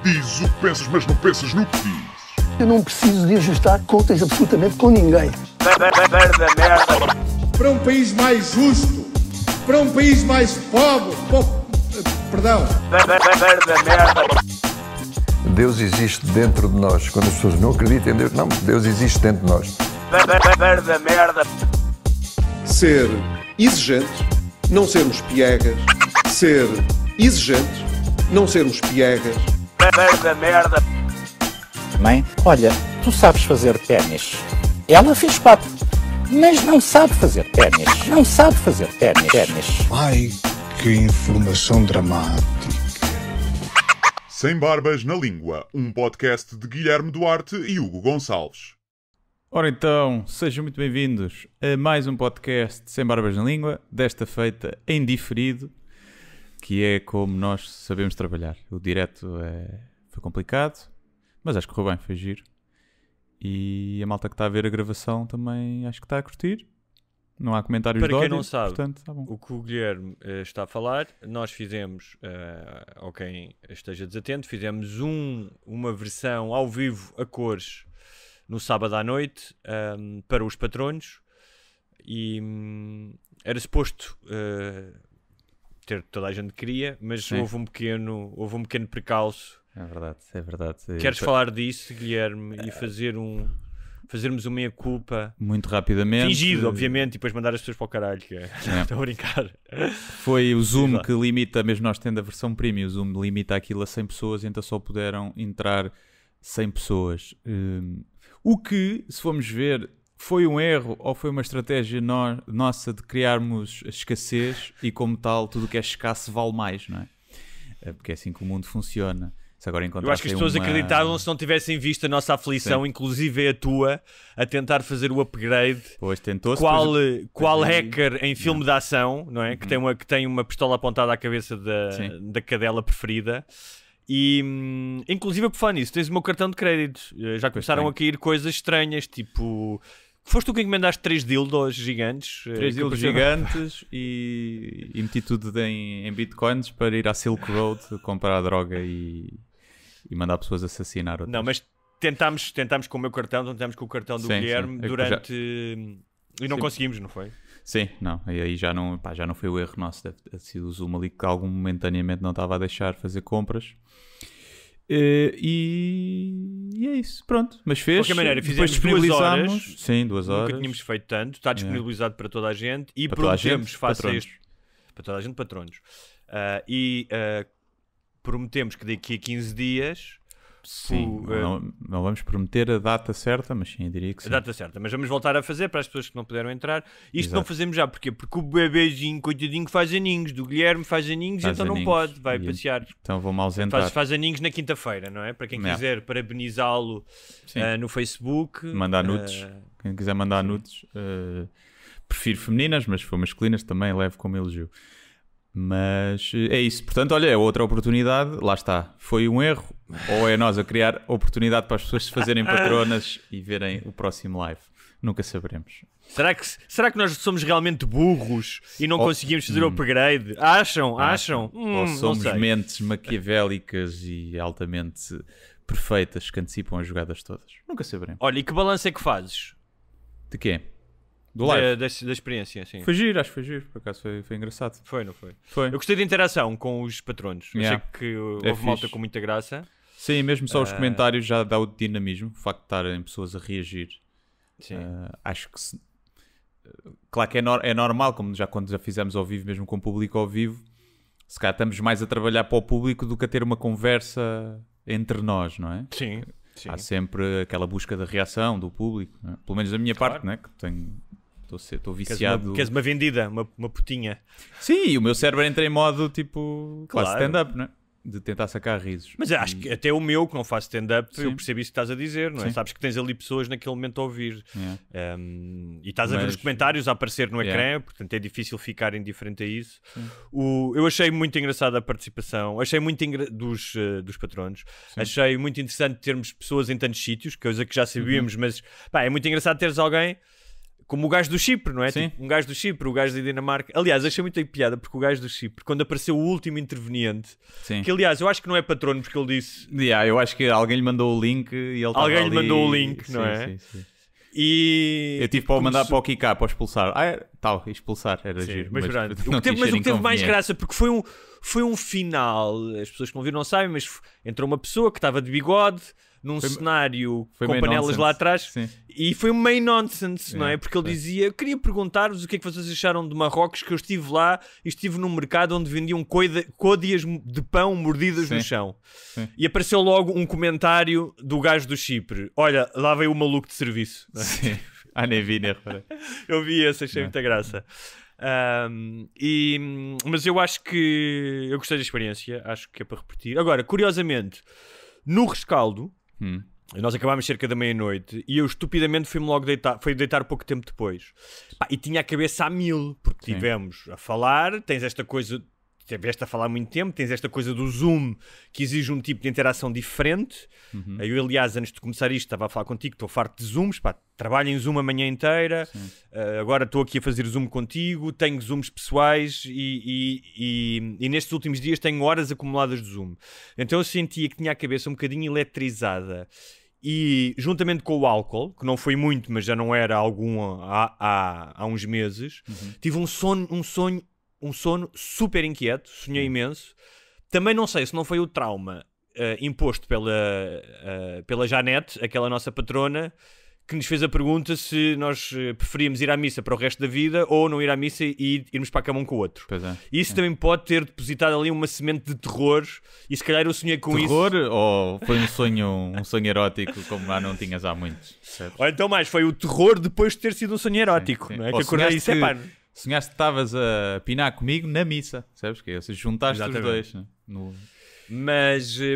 Dizes o que pensas, mas não pensas no que dizes. Eu não preciso de ajustar contas absolutamente com ninguém. Para um país mais justo, para um país mais pobre, perdão. Deus existe dentro de nós. Quando as pessoas não acreditam em Deus, não, Deus existe dentro de nós. Ser exigente, não sermos piegas. Ser exigente, não sermos piegas. Mãe, olha, tu sabes fazer ténis. Ela fez 4, mas não sabe fazer ténis. Não sabe fazer ténis. Ai, que informação dramática. Sem Barbas na Língua, um podcast de Guilherme Duarte e Hugo Gonçalves. Ora então, sejam muito bem-vindos a mais um podcast Sem Barbas na Língua, desta feita em diferido, que é como nós sabemos trabalhar. O direto foi complicado, mas acho que correu bem, foi giro. E a malta que está a ver a gravação também acho que está a curtir. Não há comentários de ódio. Para quem não sabe, portanto, tá bom. o que o Guilherme está a falar, nós fizemos, ou quem esteja desatento, fizemos uma versão ao vivo a cores no sábado à noite para os patronos e era suposto ter toda a gente que queria, mas houve um pequeno precalço. É verdade. Queres falar disso, Guilherme, e fazermos uma meia-culpa muito rapidamente. Fingido, obviamente, e depois mandar as pessoas para o caralho, que estou a brincar. Foi o Zoom que limita, mesmo nós tendo a versão premium, o Zoom limita aquilo a 100 pessoas, então só puderam entrar 100 pessoas. O que, se formos ver, foi um erro ou foi uma estratégia nossa de criarmos a escassez e, como tal, tudo o que é escasso vale mais, não é? Porque é assim que o mundo funciona. Eu acho que as pessoas acreditavam se não tivessem visto a nossa aflição, inclusive a tua, a tentar fazer o upgrade. Pois tentou-se. Qual hacker em filme de ação, não é? Que tem uma pistola apontada à cabeça da cadela preferida. E, inclusive, por falar nisso, tens o meu cartão de crédito. Já começaram a cair coisas estranhas, tipo... Foste tu que encomendaste 3 dildos gigantes? 3 dildos gigantes e meti tudo em bitcoins para ir à Silk Road comprar droga e mandar pessoas assassinar outras. Não, mas tentámos com o meu cartão, tentámos com o cartão do Guilherme durante... E não conseguimos, não foi? Sim, não. E aí já não foi o erro nosso. Deve ter sido o Zoom ali que momentaneamente não estava a deixar fazer compras. E é isso, pronto. Mas fez. De qualquer maneira, fizemos 2 horas. Sim, 2 horas. Nunca tínhamos feito tanto. Está disponibilizado para toda a gente. E para prometemos, face a este. Para toda a gente, patronos. Prometemos que daqui a 15 dias. Sim, não vamos prometer a data certa, mas sim, eu diria que sim. A data certa, mas vamos voltar a fazer para as pessoas que não puderam entrar. Isto Exato. Não fazemos já, porquê? Porque o bebezinho, coitadinho, que faz aninhos, do Guilherme faz aninhos, então não pode, vai passear. Então vou-me ausentar. Faz aninhos na quinta-feira, não é? Para quem quiser parabenizá-lo no Facebook. Mandar nudes, quem quiser mandar nudes. Prefiro femininas, mas se for masculinas também levo como elogio. Mas é isso. Portanto, olha, é outra oportunidade. Lá está. Foi um erro. Ou é nós a criar oportunidade para as pessoas se fazerem patronas e verem o próximo live. Nunca saberemos. Será que nós somos realmente burros e não conseguimos fazer o upgrade? Acham? Ou somos mentes maquiavélicas e altamente perfeitas que antecipam as jogadas todas? Nunca saberemos. Olha, e que balanço é que fazes? De quê? Do live? Da experiência, sim. Foi giro, acho que foi giro. Por acaso foi engraçado. Foi, não foi? Foi. Eu gostei da interação com os patronos. Achei que houve malta com muita graça. Sim, mesmo só os comentários já dá o dinamismo. O facto de estarem pessoas a reagir. Sim. Acho que... Claro que é normal, como quando já fizemos ao vivo, mesmo com o público ao vivo, se calhar estamos mais a trabalhar para o público do que a ter uma conversa entre nós, não é? Sim. Há sempre aquela busca da reação do público, não é? Pelo menos da minha parte, não é? Que estou viciado. Queres uma vendida, uma putinha. Sim, e o meu cérebro entra em modo tipo quase stand-up, não é? De tentar sacar risos. Mas acho que até o meu, que não faz stand-up, eu percebi isso que estás a dizer, não é? Sim. Sabes que tens ali pessoas naquele momento a ouvir. E estás a ver os comentários a aparecer no ecrã, portanto é difícil ficar indiferente a isso. Eu achei muito engraçada a participação, achei muito dos patronos. Sim. Achei muito interessante termos pessoas em tantos sítios, coisa que já sabíamos, mas é muito engraçado teres alguém como o gajo do Chipre, não é? Sim. Tipo, um gajo do Chipre, o gajo da Dinamarca. Aliás, achei muito piada, porque o gajo do Chipre, quando apareceu o último interveniente, Sim. que aliás, eu acho que não é patrono, porque ele disse... Eu acho que alguém lhe mandou o link e ele Alguém lhe ali... mandou o link, não é? Sim. E... Eu tive para o mandar para o Kika para expulsar. Expulsar, era Sim, giro. mas pronto. não O que quis teve ser mais inconveniente. graça, porque foi um final, as pessoas que não viram não sabem, mas entrou uma pessoa que estava de bigode, num cenário foi com meio panelas nonsense. lá atrás, Sim. e foi um meio nonsense, não é? Porque ele sim. dizia, eu queria perguntar-vos o que é que vocês acharam de Marrocos, que eu estive lá e estive num mercado onde vendiam côdeas de pão mordidas no chão. Sim. E apareceu logo um comentário do gajo do Chipre, olha, lá veio o maluco de serviço. Sim. Nem vi, nem reparei. Eu vi esse, achei muita graça. Mas eu acho que eu gostei da experiência, acho que é para repetir. Agora, curiosamente, no rescaldo, nós acabámos cerca da meia-noite e eu estupidamente fui-me logo deitar, fui deitar pouco tempo depois. E tinha a cabeça a 1000, porque tivemos a falar, tens esta coisa, tiveste a falar muito tempo, tens esta coisa do Zoom que exige um tipo de interação diferente. Eu, aliás, antes de começar isto, estava a falar contigo, estou farto de Zooms, trabalho em Zoom a manhã inteira, agora estou aqui a fazer Zoom contigo, tenho Zooms pessoais e nestes últimos dias tenho horas acumuladas de Zoom. Então eu sentia que tinha a cabeça um bocadinho eletrizada e, juntamente com o álcool, que não foi muito, mas já não era algum há uns meses, tive um sono super inquieto, sonhei imenso. Também não sei se não foi o trauma imposto pela Janete, aquela nossa patrona, que nos fez a pergunta se nós preferíamos ir à missa para o resto da vida ou não ir à missa e irmos para a cama um com o outro. Pois é. Isso também pode ter depositado ali uma semente de terror e se calhar eu sonhei com Terror isso. ou foi um sonho erótico como lá não tinhas há muitos? Certo? Ou então mais, foi o terror depois de ter sido um sonho erótico. Sim. Não é? Ou Que acordei e disse, sonhaste que estavas a pinar comigo na missa, sabes que? Ou seja, juntaste Exatamente. os dois. Né?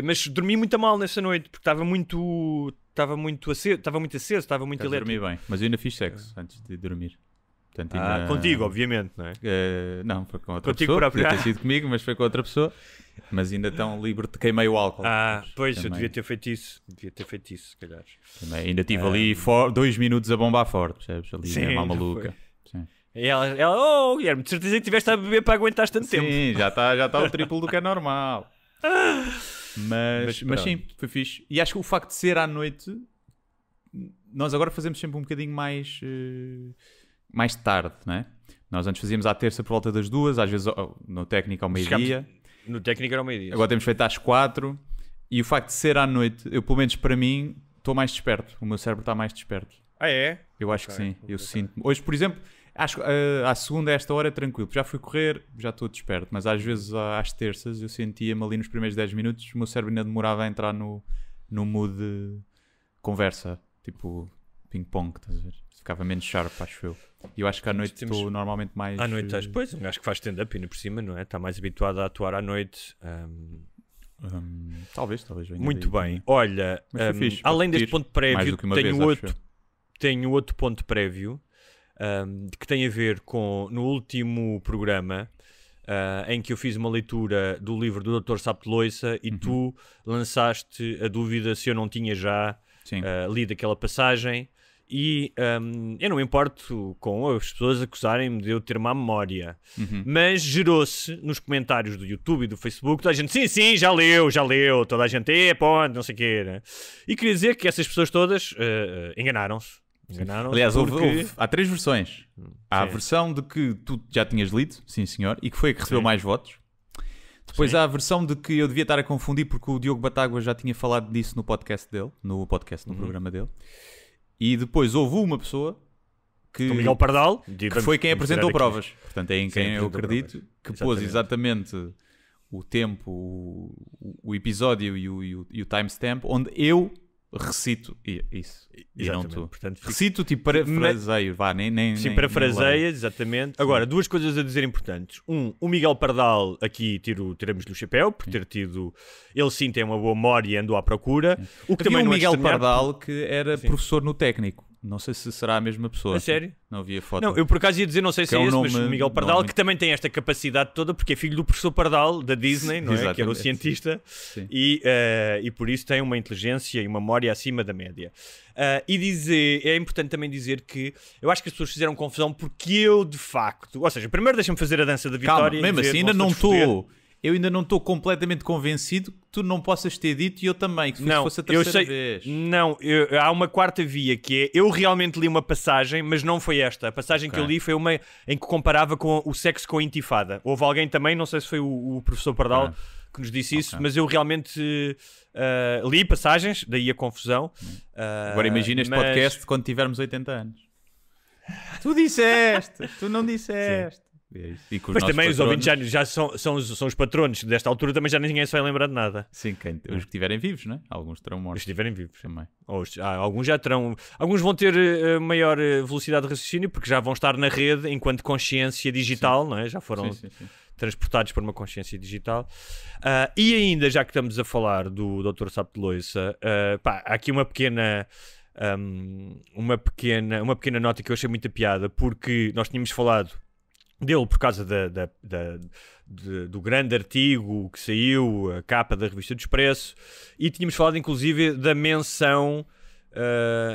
Mas dormi muito a mal nessa noite porque estava muito aceso, estava muito Dormi elétrico. bem, mas eu ainda fiz sexo antes de dormir. Portanto, ainda... Contigo, obviamente, não é? Não, foi com outra Contigo pessoa. próprio. Podia ter sido comigo, mas foi com outra pessoa. Mas ainda tão livre, queimei o álcool. Pois, também, eu devia ter feito isso, se calhar. também ainda estive ali 2 minutos a bombar forte, percebes? Ali Sim, mesmo à já maluca. Sim. E ela, Guilherme, de certeza que estiveste a beber para aguentar tanto tempo. Sim, já está o triplo do que é normal. Mas sim, foi fixe. E acho que o facto de ser à noite, nós agora fazemos sempre um bocadinho mais tarde, não é? Nós antes fazíamos à terça por volta das 2, às vezes no técnico ao meio-dia. No técnico era ao meio-dia. Agora temos feito às 4. E o facto de ser à noite, eu pelo menos para mim, estou mais desperto. O meu cérebro está mais desperto. É? Eu acho que sim, eu sinto. Hoje, por exemplo, acho que à segunda, a esta hora, é tranquilo. Já fui correr, já estou desperto. Mas às vezes, às terças, eu sentia-me ali nos primeiros 10 minutos, o meu cérebro ainda demorava a entrar no mood de conversa, tipo ping-pong, estás a ver? Ficava menos sharp, acho eu. E eu acho que à noite estou normalmente mais... À noite estás, pois, um gajo que faz stand-up ainda por cima, não é? Está mais habituado a atuar à noite. Talvez. Muito bem. Olha, Mas foi fixe, além para deste ponto prévio, mais do que uma vez, acho eu. tenho outro ponto prévio que tem a ver com, no último programa, em que eu fiz uma leitura do livro do Dr. Sapo de Loiça e tu lançaste a dúvida se eu não tinha já lido aquela passagem. E eu não me importo com as pessoas acusarem-me de eu ter má memória, mas gerou-se nos comentários do YouTube e do Facebook toda a gente, sim, já leu, toda a gente, ponto, não sei o quê, né? E queria dizer que essas pessoas todas enganaram-se. Aliás, porque... há 3 versões. Há a versão de que tu já tinhas lido, sim senhor, e que foi a que recebeu mais votos. Depois há a versão de que eu devia estar a confundir porque o Diogo Batágua já tinha falado disso no podcast dele, no programa dele. E depois houve uma pessoa que, o Miguel Pardal, que foi quem apresentou provas. Portanto, é em quem eu acredito provas. que pôs exatamente o tempo, o episódio e o timestamp onde eu recito isso. E não tu. Portanto, recito tipo parafraseio, Sim, parafraseia, exatamente. Agora, 2 coisas a dizer importantes. O Miguel Pardal, aqui tiramos-lhe o chapéu, por ter tido... Ele sim tem uma boa memória e andou à procura. O que havia também um não Miguel é Pardal que era professor no técnico. Não sei se será a mesma pessoa. A sério? Não havia foto. Não, eu por acaso ia dizer, não sei se Que é é um esse, mas nome- o Miguel Pardal, nome- que também tem esta capacidade toda, porque é filho do professor Pardal, da Disney, não é? Que era o Exatamente, cientista, sim. e por isso tem uma inteligência e uma memória acima da média. É importante também dizer que eu acho que as pessoas fizeram confusão porque eu, de facto... Ou seja, primeiro deixa-me fazer a dança da Calma, vitória. e mesmo dizer, assim, ainda vão não todos foder. estou... Eu ainda não estou completamente convencido que tu não possas ter dito, e eu também, que Não, fosse a eu terceira sei. vez. Não, há uma quarta via que é. Eu realmente li uma passagem, mas não foi esta. A passagem que eu li foi uma em que comparava com o sexo com a intifada. Houve alguém também, não sei se foi o professor Pardal que nos disse isso, mas eu realmente li passagens, daí a confusão. Agora imagina este podcast quando tivermos 80 anos. Tu disseste, tu não disseste. E com os Mas nossos também os patronos- ouvintes já são os patronos desta altura, também já ninguém se vai lembrar de nada. Sim, os que estiverem vivos, não é? Alguns terão Os que mortos estiverem vivos. também. Alguns já terão. Alguns vão ter maior velocidade de raciocínio porque já vão estar na rede enquanto consciência digital, não é? Já foram Sim. transportados para uma consciência digital. E ainda, já que estamos a falar do Dr. Sapo de Loiça, há aqui uma pequena nota que eu achei muita piada, porque nós tínhamos falado dele por causa do grande artigo que saiu, a capa da revista do Expresso, e tínhamos falado inclusive da menção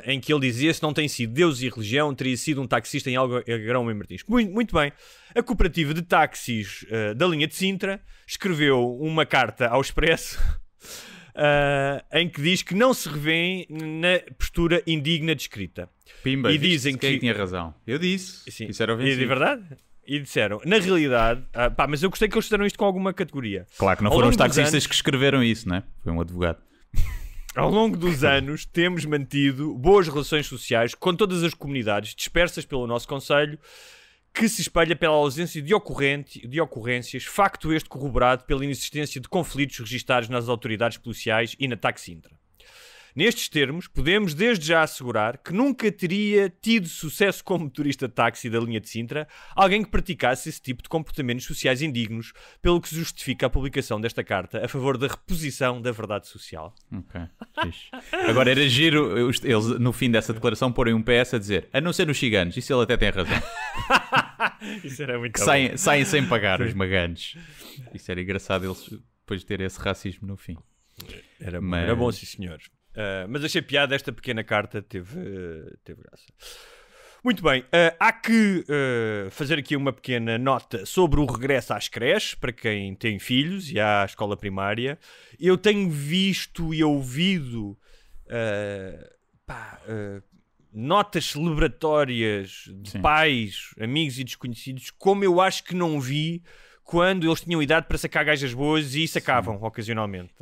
em que ele dizia: se não tem sido Deus e religião, teria sido um taxista em Algarão em Martins. Muito bem. A cooperativa de táxis da linha de Sintra escreveu uma carta ao Expresso em que diz que não se revêem na postura indigna descrita. Pimba, E dizem quem que tinha razão. Eu disse. Sim. Isso era E ofensivo. de verdade? E disseram, na realidade, mas eu gostei que eles fizeram isto com alguma categoria. Claro que não Ao foram longo os dos taxistas anos- que escreveram isso, não é? Foi um advogado. Ao longo dos anos, temos mantido boas relações sociais com todas as comunidades dispersas pelo nosso concelho, que se espelha pela ausência de ocorrências, facto este corroborado pela inexistência de conflitos registados nas autoridades policiais e na TAC Sintra. Nestes termos, podemos desde já assegurar que nunca teria tido sucesso como motorista de táxi da linha de Sintra alguém que praticasse esse tipo de comportamentos sociais indignos, pelo que se justifica a publicação desta carta a favor da reposição da verdade social. Ok, fixe. Agora era giro eles, no fim dessa declaração, porem um PS a dizer: a não ser nos ciganos, isso ele até tem razão. Isso era muito Que saem sem pagar os magantes. Isso era engraçado, eles depois de ter esse racismo no fim. Era Mas- bom, sim senhor. Mas achei piada, esta pequena carta teve graça. Muito bem, há que fazer aqui uma pequena nota sobre o regresso às creches, para quem tem filhos e à escola primária. Eu tenho visto e ouvido notas celebratórias de Sim. pais, amigos e desconhecidos, como eu acho que não vi quando eles tinham idade para sacar gajas boas e sacavam ocasionalmente.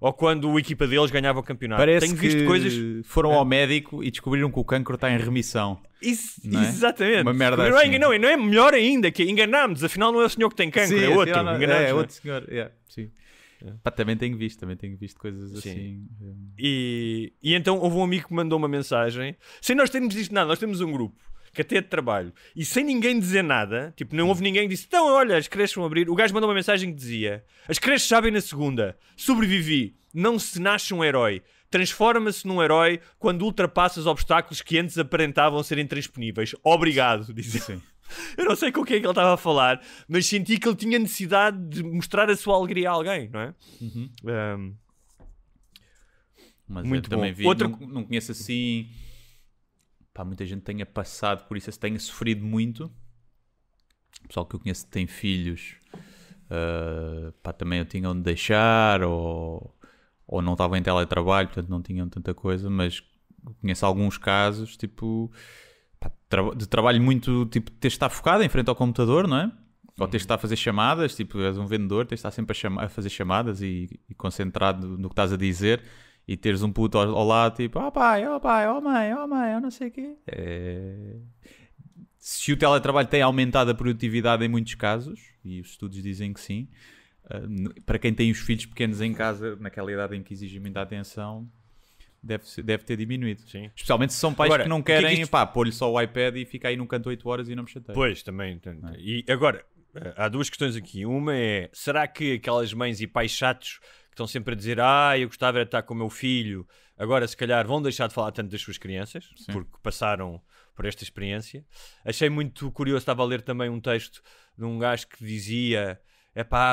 Ou quando a equipa deles ganhava o campeonato. Parece Tenho visto que coisas... foram ao médico e descobriram que o cancro está em remissão. Não é? Exatamente. Uma merda não, assim. não é melhor ainda, que enganámos, afinal não é o senhor que tem cancro, é outro. Enganámos, não é? outro senhor. Sim. Pá, também tenho visto coisas Sim. assim. E então houve um amigo que mandou uma mensagem, sem nós termos dito nada, nós temos um grupo que até é de trabalho, e sem ninguém dizer nada, tipo, não houve ninguém que disse, então olha, as creches vão abrir. O gajo mandou uma mensagem que dizia: as creches sabem na segunda, sobrevivi, não se nasce um herói, transforma-se num herói quando ultrapassa os obstáculos que antes aparentavam ser intransponíveis. Obrigado, dizia. Sim. Eu não sei com o que é que ele estava a falar, mas senti que ele tinha necessidade de mostrar a sua alegria a alguém, não é? Mas Muito eu também bom. vi, Outra- não conheço assim. Pá, muita gente tenha passado por isso, tenha sofrido muito. O pessoal que eu conheço que tem filhos, pá, também o tinham de deixar, ou não estavam em teletrabalho, portanto não tinham tanta coisa, mas conheço alguns casos, tipo, pá, de trabalho muito, tipo, tens de estar focado em frente ao computador, não é? Ou tens de estar a fazer chamadas, tipo, és um vendedor, tens de estar sempre a fazer chamadas e concentrado no que estás a dizer, e teres um puto ao lado, tipo, ó pai, ó mãe, eu não sei o quê. Se o teletrabalho tem aumentado a produtividade em muitos casos, e os estudos dizem que sim, para quem tem os filhos pequenos em casa, naquela idade em que exige muita atenção, deve ter diminuído. Sim. Especialmente se são pais Agora, que não o que é que querem, isto- pá, pôr-lhe só o iPad e ficar aí num canto 8 horas e não me chateia. Pois, também. E agora, há duas questões aqui. Uma é, será que aquelas mães e pais chatos estão sempre a dizer eu gostava de estar com o meu filho, agora se calhar vão deixar de falar tanto das suas crianças, porque passaram por esta experiência. Achei muito curioso, estava a ler também um texto de um gajo que dizia...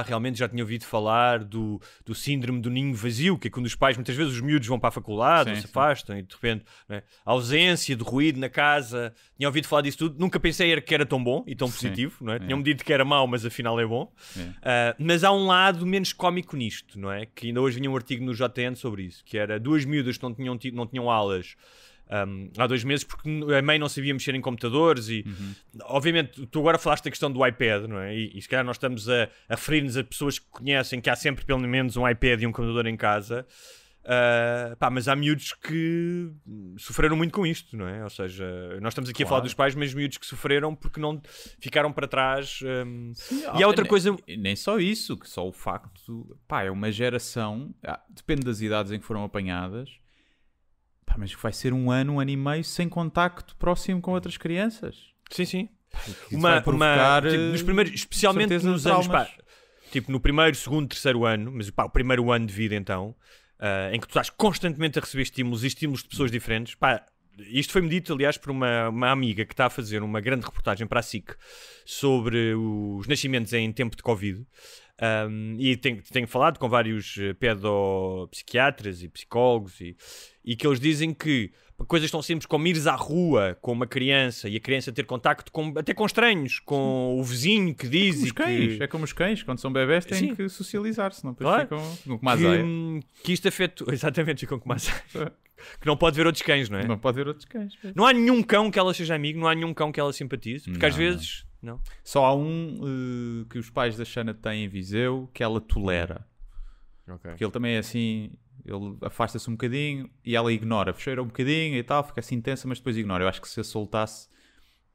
realmente já tinha ouvido falar do síndrome do ninho vazio, que é quando os pais, muitas vezes os miúdos vão para a faculdade, ou se afastam e de repente, né, a ausência de ruído na casa, tinha ouvido falar disso tudo, nunca pensei que era tão bom e tão positivo, não é? Tinham-me dito que era mau, mas afinal é bom. Mas há um lado menos cómico nisto, não é? Que ainda hoje vinha um artigo no JN sobre isso, que era 2 miúdas que não tinham aulas há 2 meses porque a mãe não sabia mexer em computadores e obviamente tu agora falaste da questão do iPad, não é? E se calhar nós estamos a referir-nos a pessoas que conhecem que há sempre pelo menos um iPad e um computador em casa, mas há miúdos que sofreram muito com isto, não é? Ou seja, nós estamos aqui a falar dos pais, mas miúdos que sofreram porque não ficaram para trás. E há outra coisa... Nem só isso, que só o facto... é uma geração... depende das idades em que foram apanhadas... mas vai ser 1 ano, 1 ano e meio sem contacto próximo com outras crianças. Sim. Vai provocar, nos primeiros, especialmente nos anos, tipo no primeiro, segundo, terceiro ano, mas o primeiro ano de vida então, em que tu estás constantemente a receber estímulos de pessoas diferentes. Isto foi-me dito, aliás, por uma amiga que está a fazer uma grande reportagem para a SIC sobre os nascimentos em tempo de Covid. E tenho falado com vários pedopsiquiatras e psicólogos e que eles dizem que coisas tão simples como ires à rua com uma criança e a criança ter contacto até com estranhos, com o vizinho que diz É como os cães, quando são bebés têm que socializar, senão depois ficam com azaia. Que isto afeta... Exatamente, ficam com azaia. Que não pode ver outros cães, não é? Não pode ver outros cães. Não há nenhum cão que ela seja amigo, não há nenhum cão que ela simpatize, porque às vezes... Não. Só há um que os pais da Xana têm em Viseu que ela tolera. Porque ele também é assim, ele afasta-se um bocadinho e ela ignora, fecheira um bocadinho e tal, fica assim intensa, mas depois ignora. Eu acho que se a soltasse,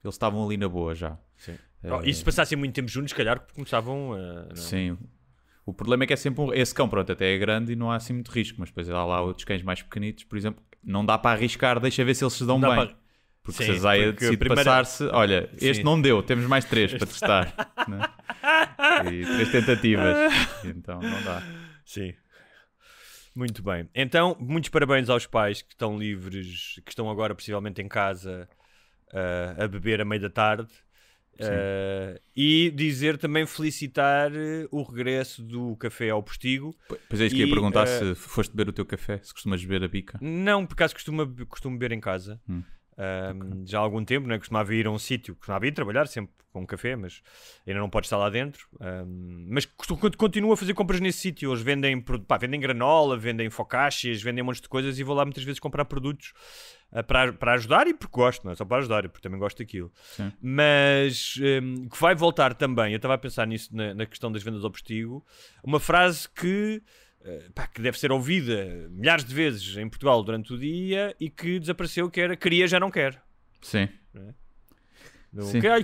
eles estavam ali na boa já. Sim. E se passassem muito tempo juntos, se calhar começavam a... Sim. O problema é que é sempre esse cão, pronto, até é grande e não há assim muito risco, mas depois há lá outros cães mais pequenitos, por exemplo, não dá para arriscar, deixa ver se eles se dão bem. Porque se a Zaya decide passar-se, olha, este não deu, temos mais 3 para testar. Né? E 3 tentativas. Então não dá. Sim. Muito bem. Então, muitos parabéns aos pais que estão livres, que estão agora possivelmente em casa a beber à meia da tarde. E dizer também, felicitar o regresso do café ao Postigo. Pois é isso que ia perguntar, se foste beber o teu café, se costumas beber a bica. Não, por acaso costumo beber em casa. Já há algum tempo, né? Costumava ir a um sítio, costumava ir trabalhar sempre com um café, mas ainda não pode estar lá dentro. Mas continuo a fazer compras nesse sítio. Eles vendem granola, vendem focaccias, vendem um monte de coisas e vou lá muitas vezes comprar produtos para ajudar e porque gosto, não é só para ajudar, porque também gosto daquilo. Sim. Mas que vai voltar também. Eu estava a pensar nisso na questão das vendas ao Postigo. Uma frase que deve ser ouvida milhares de vezes em Portugal durante o dia e que desapareceu, que era queria, já não quer. Sim.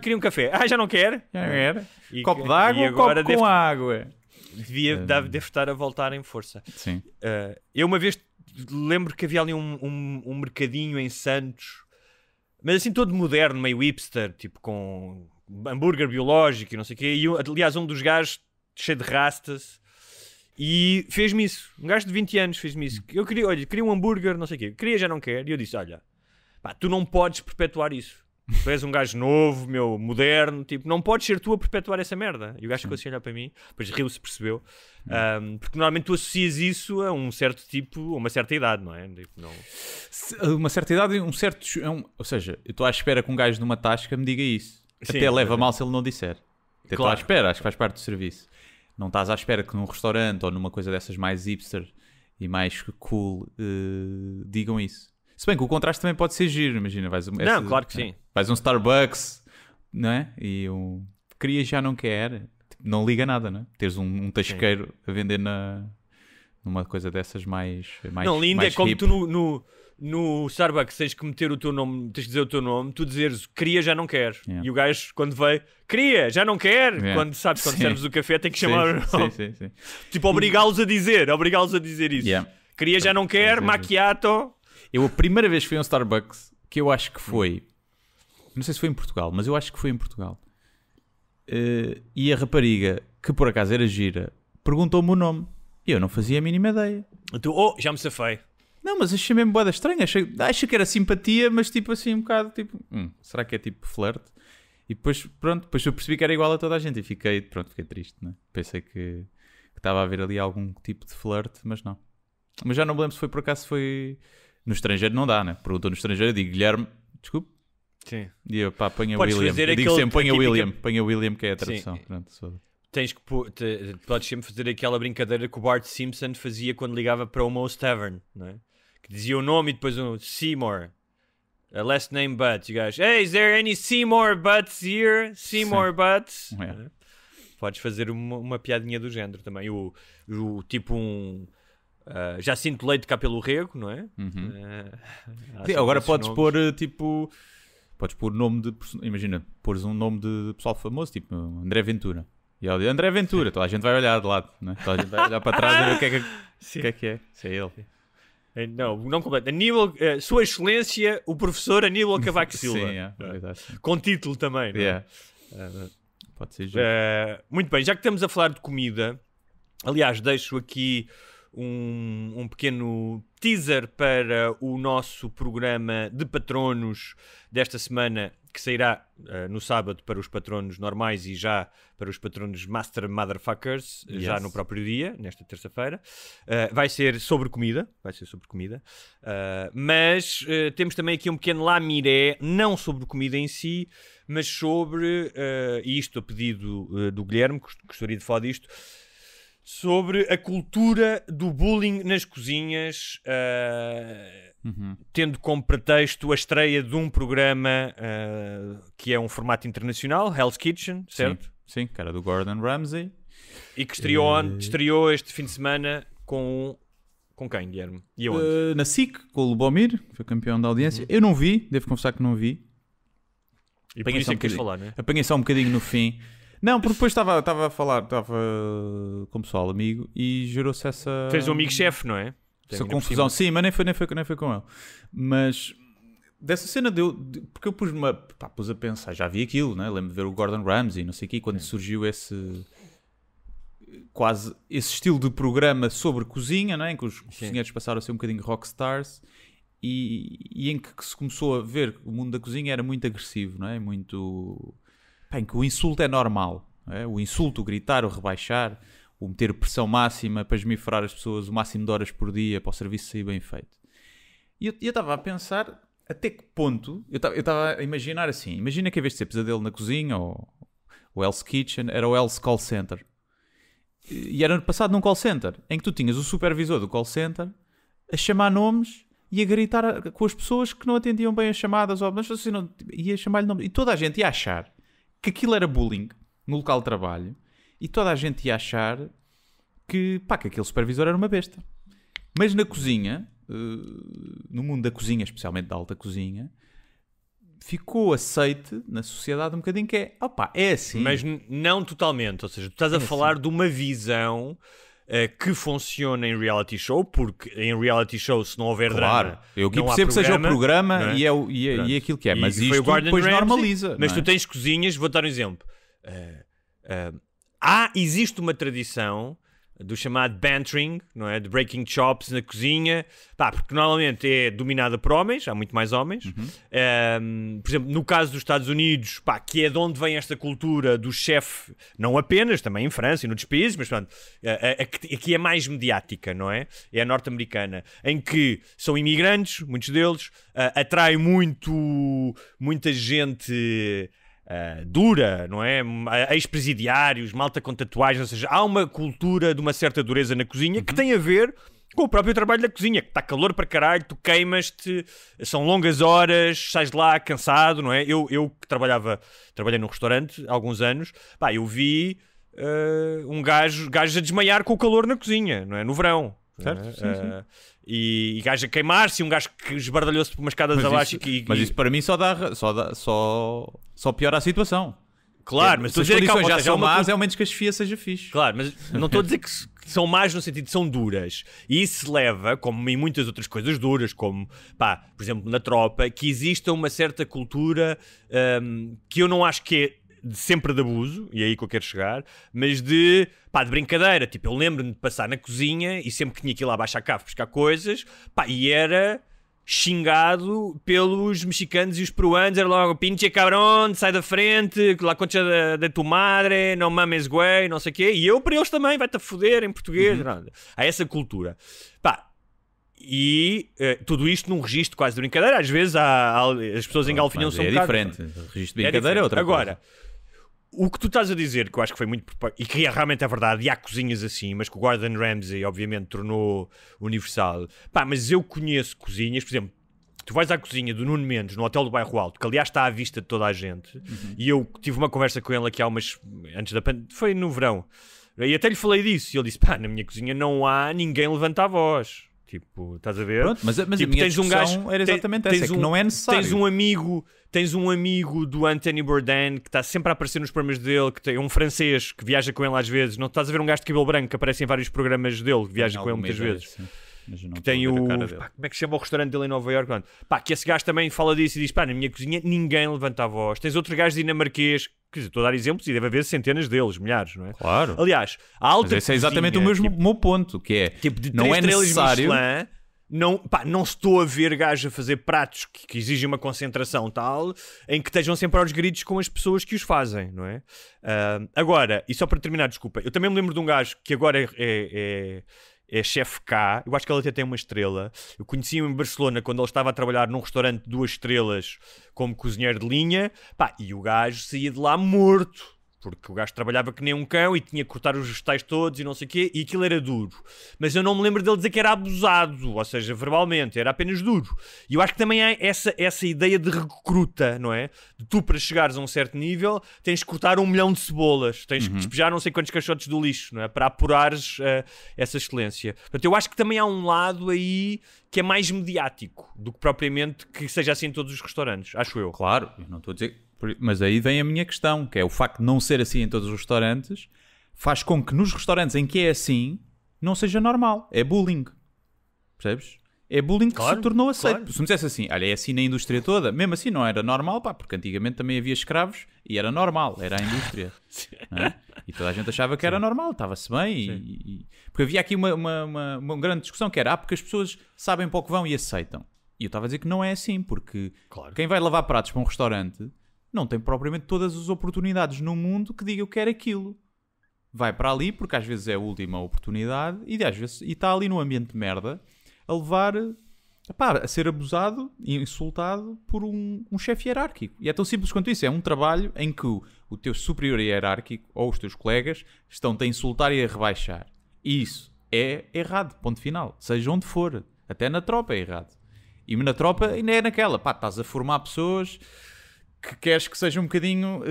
Queria um café. Já não quer. Já não era. Copo de água ou copo com água? Deve estar a voltar em força. Sim. Eu uma vez lembro que havia ali um mercadinho em Santos, mas assim todo moderno, meio hipster, tipo com hambúrguer biológico e não sei o quê. E aliás, um dos gajos cheio de rastas e fez-me isso. Um gajo de 20 anos fez-me isso. Eu queria um hambúrguer, não sei o quê. Queria, já não quer. E eu disse, olha, tu não podes perpetuar isso. Tu és um gajo novo, moderno, tipo, não podes ser tu a perpetuar essa merda. E o gajo ficou assim a olhar para mim, depois riu-se, percebeu. Porque normalmente tu associas isso a um certo tipo, a uma certa idade, não é? Tipo, não... Uma certa idade, um certo... Ou seja, eu estou à espera que um gajo numa tasca me diga isso. Sim, até leva mal se ele não disser. Até estou à Claro. espera, acho que faz parte do serviço. Não estás à espera que num restaurante ou numa coisa dessas mais hipster e mais cool digam isso. Se bem que o contraste também pode ser giro, imagina, Não, claro que sim. Vais a um Starbucks, não é? E queria, já não quer, tipo, não liga nada, não é? Teres um tasqueiro a vender numa coisa dessas mais Não, lindo mais é como hip. tu no Starbucks tens que meter o teu nome, tens que dizer o teu nome, tu dizeres queria, já não quer. Yeah. E o gajo, quando veio, queria, já não quer. Yeah. Quando Sim. serves o café, tem que chamar o nome. Sim. Tipo, obrigá-los a dizer isso. Yeah. Queria, já não quer, Sim. macchiato. Eu a primeira vez que fui a um Starbucks, que eu acho que foi, não sei se foi em Portugal, mas eu acho que foi em Portugal, e a rapariga, que por acaso era gira, perguntou-me o nome. E eu não fazia a mínima ideia. Tu, já me safei. Não, mas achei mesmo bué estranha. Achei que era simpatia, mas tipo assim um bocado tipo... será que é tipo flerte? E depois, pronto, depois eu percebi que era igual a toda a gente e fiquei triste, né? Pensei que estava a haver ali algum tipo de flerte, mas não. Mas já não me lembro se foi por acaso, foi... No estrangeiro não dá, né? Perguntou no estrangeiro, eu digo Guilherme, desculpe. Sim. E eu, pá, põe a Podes William. fazer Eu digo aquele- sempre, põe a típica- William. Põe a William, que é a tradução. Sim. Pronto, Tens que podes sempre fazer aquela brincadeira que o Bart Simpson fazia quando ligava para o Moe's Tavern, não é? Que dizia o nome e depois um Seymour. A last name Butts. You guys, hey, is there any Seymour Butts here? Seymour Butts? É. Podes fazer uma piadinha do género também. O tipo Jacinto Leite cá pelo Rego, não é? Sim, agora esses podes nomes. pôr tipo... Podes pôr nome de... Imagina, pôres um nome de pessoal famoso, tipo André Ventura. E ele diz André Ventura, toda a gente vai olhar de lado, né? Toda a gente vai olhar para trás e ver o que é que é. Se é ele. Não completo. Sua Excelência, o professor Aníbal Cavaco Silva. Sim, é verdade. Com título também, não é? Yeah. Pode ser giro. Muito bem, já que estamos a falar de comida, aliás, deixo aqui um pequeno teaser para o nosso programa de patronos desta semana, que sairá no sábado para os patronos normais e já para os patronos Master Motherfuckers, já no próprio dia, nesta terça-feira. Vai ser sobre comida, mas temos também aqui um pequeno lamiré, não sobre comida em si, mas sobre, e isto a pedido do Guilherme, gostaria de falar disto, sobre a cultura do bullying nas cozinhas, tendo como pretexto a estreia de um programa que é um formato internacional, Hell's Kitchen, certo? Sim, cara do Gordon Ramsay. E que estreou este fim de semana com quem, Guilherme? E aonde? Na SIC, com o Lubomir, que foi campeão da audiência. Eu não vi, devo confessar que não vi. E por isso é que queres falar, não é? Apanhei só um bocadinho no fim. Não, porque depois estava a falar, estava com o pessoal amigo e gerou-se essa... Fez um amigo-chefe, não é? Essa confusão, sim, mas nem foi com ele. Mas dessa cena porque eu pus a pensar, já vi aquilo, né? Lembro de ver o Gordon Ramsay, não sei o quê, quando surgiu esse estilo de programa sobre cozinha, né? Em que os cozinheiros passaram a ser um bocadinho rockstars e em que se começou a ver que o mundo da cozinha era muito agressivo, não é? Muito... em que o insulto é normal, não é? O insulto, o gritar, o rebaixar, o meter pressão máxima para esmifrar as pessoas o máximo de horas por dia para o serviço sair bem feito. E eu estava a pensar até que ponto... Eu estava a imaginar assim, imagina que em vez de ser Pesadelo na Cozinha ou o Hell's Kitchen, era o Hell's Call Center. E era passado num call center, em que tu tinhas o supervisor do call center a chamar nomes e a gritar com as pessoas que não atendiam bem as chamadas, mas assim, não, ia chamar-lhe nomes. E toda a gente ia achar que aquilo era bullying no local de trabalho e toda a gente ia achar que aquele supervisor era uma besta. Mas na cozinha, no mundo da cozinha, especialmente da alta cozinha, ficou aceite na sociedade um bocadinho que é assim. Mas não totalmente, ou seja, tu estás a falar de uma visão que funciona em reality show, porque em reality show, se não houver drama, eu não percebo que seja o programa, não é? e é aquilo que é, mas foi isto o Gordon depois Ramsay, normaliza. Mas não é? tu tens cozinhas, vou dar um exemplo. Existe uma tradição do chamado bantering, não é? De breaking chops na cozinha, porque normalmente é dominada por homens, há muito mais homens. Por exemplo, no caso dos Estados Unidos, que é de onde vem esta cultura do chefe, não apenas, também em França e noutros países, mas pronto, aqui é mais mediática, não é? É a norte-americana, em que são imigrantes, muitos deles, atrai muita gente... dura, não é? Ex-presidiários, malta com tatuagens, ou seja, há uma cultura de uma certa dureza na cozinha que tem a ver com o próprio trabalho da cozinha, que está calor para caralho, tu queimas-te, são longas horas, sais de lá cansado, não é? Eu que trabalhei num restaurante há alguns anos, eu vi um gajo a desmaiar com o calor na cozinha, não é? No verão. Certo? Sim. E gajo a queimar-se, um gajo que esbardalhou-se por umas escadas abaixo. Mas isso para mim só piora a situação. Claro, mas se as condições já são más, é ao menos que a chefia seja fixe. Claro, mas não estou a dizer que são más no sentido de são duras. E isso leva, como em muitas outras coisas duras, como, por exemplo, na tropa, que exista uma certa cultura que eu não acho que é sempre de abuso, e é aí que eu quero chegar, mas de brincadeira. Tipo, eu lembro-me de passar na cozinha e sempre que tinha que ir lá abaixo à cave buscar coisas, e era xingado pelos mexicanos e os peruanos, era logo pinche cabrón, sai da frente, la concha de tu madre, não mames güey, não sei o quê, e eu para eles também, vai-te a foder em português. Há essa cultura. E tudo isto num registro quase de brincadeira. Às vezes as pessoas engalfinham-se um bocado. É diferente, o registro de brincadeira é outra Agora, coisa. O que tu estás a dizer, que eu acho que foi muito... E que realmente é verdade, e há cozinhas assim, mas que o Gordon Ramsay, obviamente, tornou universal. Mas eu conheço cozinhas, por exemplo, tu vais à cozinha do Nuno Mendes, no Hotel do Bairro Alto, que aliás está à vista de toda a gente, e eu tive uma conversa com ele aqui há antes da pandemia, foi no verão, e até lhe falei disso, e ele disse, na minha cozinha não há ninguém levanta a voz. Tipo, estás a ver? Pronto, mas a tipo, minha discussão era exatamente essa, que não é necessário. Tens um amigo do Anthony Bourdain que está sempre a aparecer nos programas dele, que tem um francês que viaja com ele às vezes. Não estás a ver um gajo de cabelo branco que aparece em vários programas dele, que viaja com ele muitas vezes. Sim. Que tem o... como é que se chama o restaurante dele em Nova Iorque? Que esse gajo também fala disso e diz, na minha cozinha ninguém levanta a voz. Tens outro gajo dinamarquês, quer dizer, estou a dar exemplos e deve haver centenas deles, milhares, não é? Claro. Aliás, a alta cozinha... esse é exatamente o meu ponto, que é, tipo de não é necessário... Michelin, não estou a ver gajos a fazer pratos que exigem uma concentração tal, em que estejam sempre aos gritos com as pessoas que os fazem, não é? Agora, e só para terminar, desculpa, eu também me lembro de um gajo que agora é chefe cá, eu acho que ele até tem uma estrela. Eu conheci-o em Barcelona quando ele estava a trabalhar num restaurante de 2 estrelas como cozinheiro de linha, e o gajo saía de lá morto. Porque o gajo trabalhava que nem um cão e tinha que cortar os vegetais todos e não sei o quê, e aquilo era duro. Mas eu não me lembro dele dizer que era abusado, ou seja, verbalmente, era apenas duro. E eu acho que também há essa ideia de recruta, não é? De tu, para chegares a um certo nível, tens que cortar 1 milhão de cebolas, tens que despejar não sei quantos caixotes do lixo, não é? Para apurares essa excelência. Portanto, eu acho que também há um lado aí que é mais mediático do que propriamente que seja assim em todos os restaurantes, acho eu. Claro, eu não estou a dizer... Mas aí vem a minha questão, que é o facto de não ser assim em todos os restaurantes, faz com que nos restaurantes em que é assim, não seja normal. É bullying. Percebes? É bullying que se tornou aceito. Claro. Se me dissesse assim, olha, é assim na indústria toda, mesmo assim não era normal, porque antigamente também havia escravos e era normal, era a indústria. Não é? E toda a gente achava que era normal, estava-se bem. Porque havia aqui uma grande discussão que era, porque as pessoas sabem para o que vão e aceitam. E eu estava a dizer que não é assim, porque quem vai lavar pratos para um restaurante não tem propriamente todas as oportunidades no mundo que diga eu quero aquilo. Vai para ali, porque às vezes é a última oportunidade, e às vezes está ali num ambiente de merda, a levar a ser abusado e insultado por um chefe hierárquico. E é tão simples quanto isso. É um trabalho em que o teu superior hierárquico ou os teus colegas estão-te a insultar e a rebaixar. E isso é errado, ponto final. Seja onde for. Até na tropa é errado. E na tropa ainda é naquela. Estás a formar pessoas... que queres que seja um bocadinho,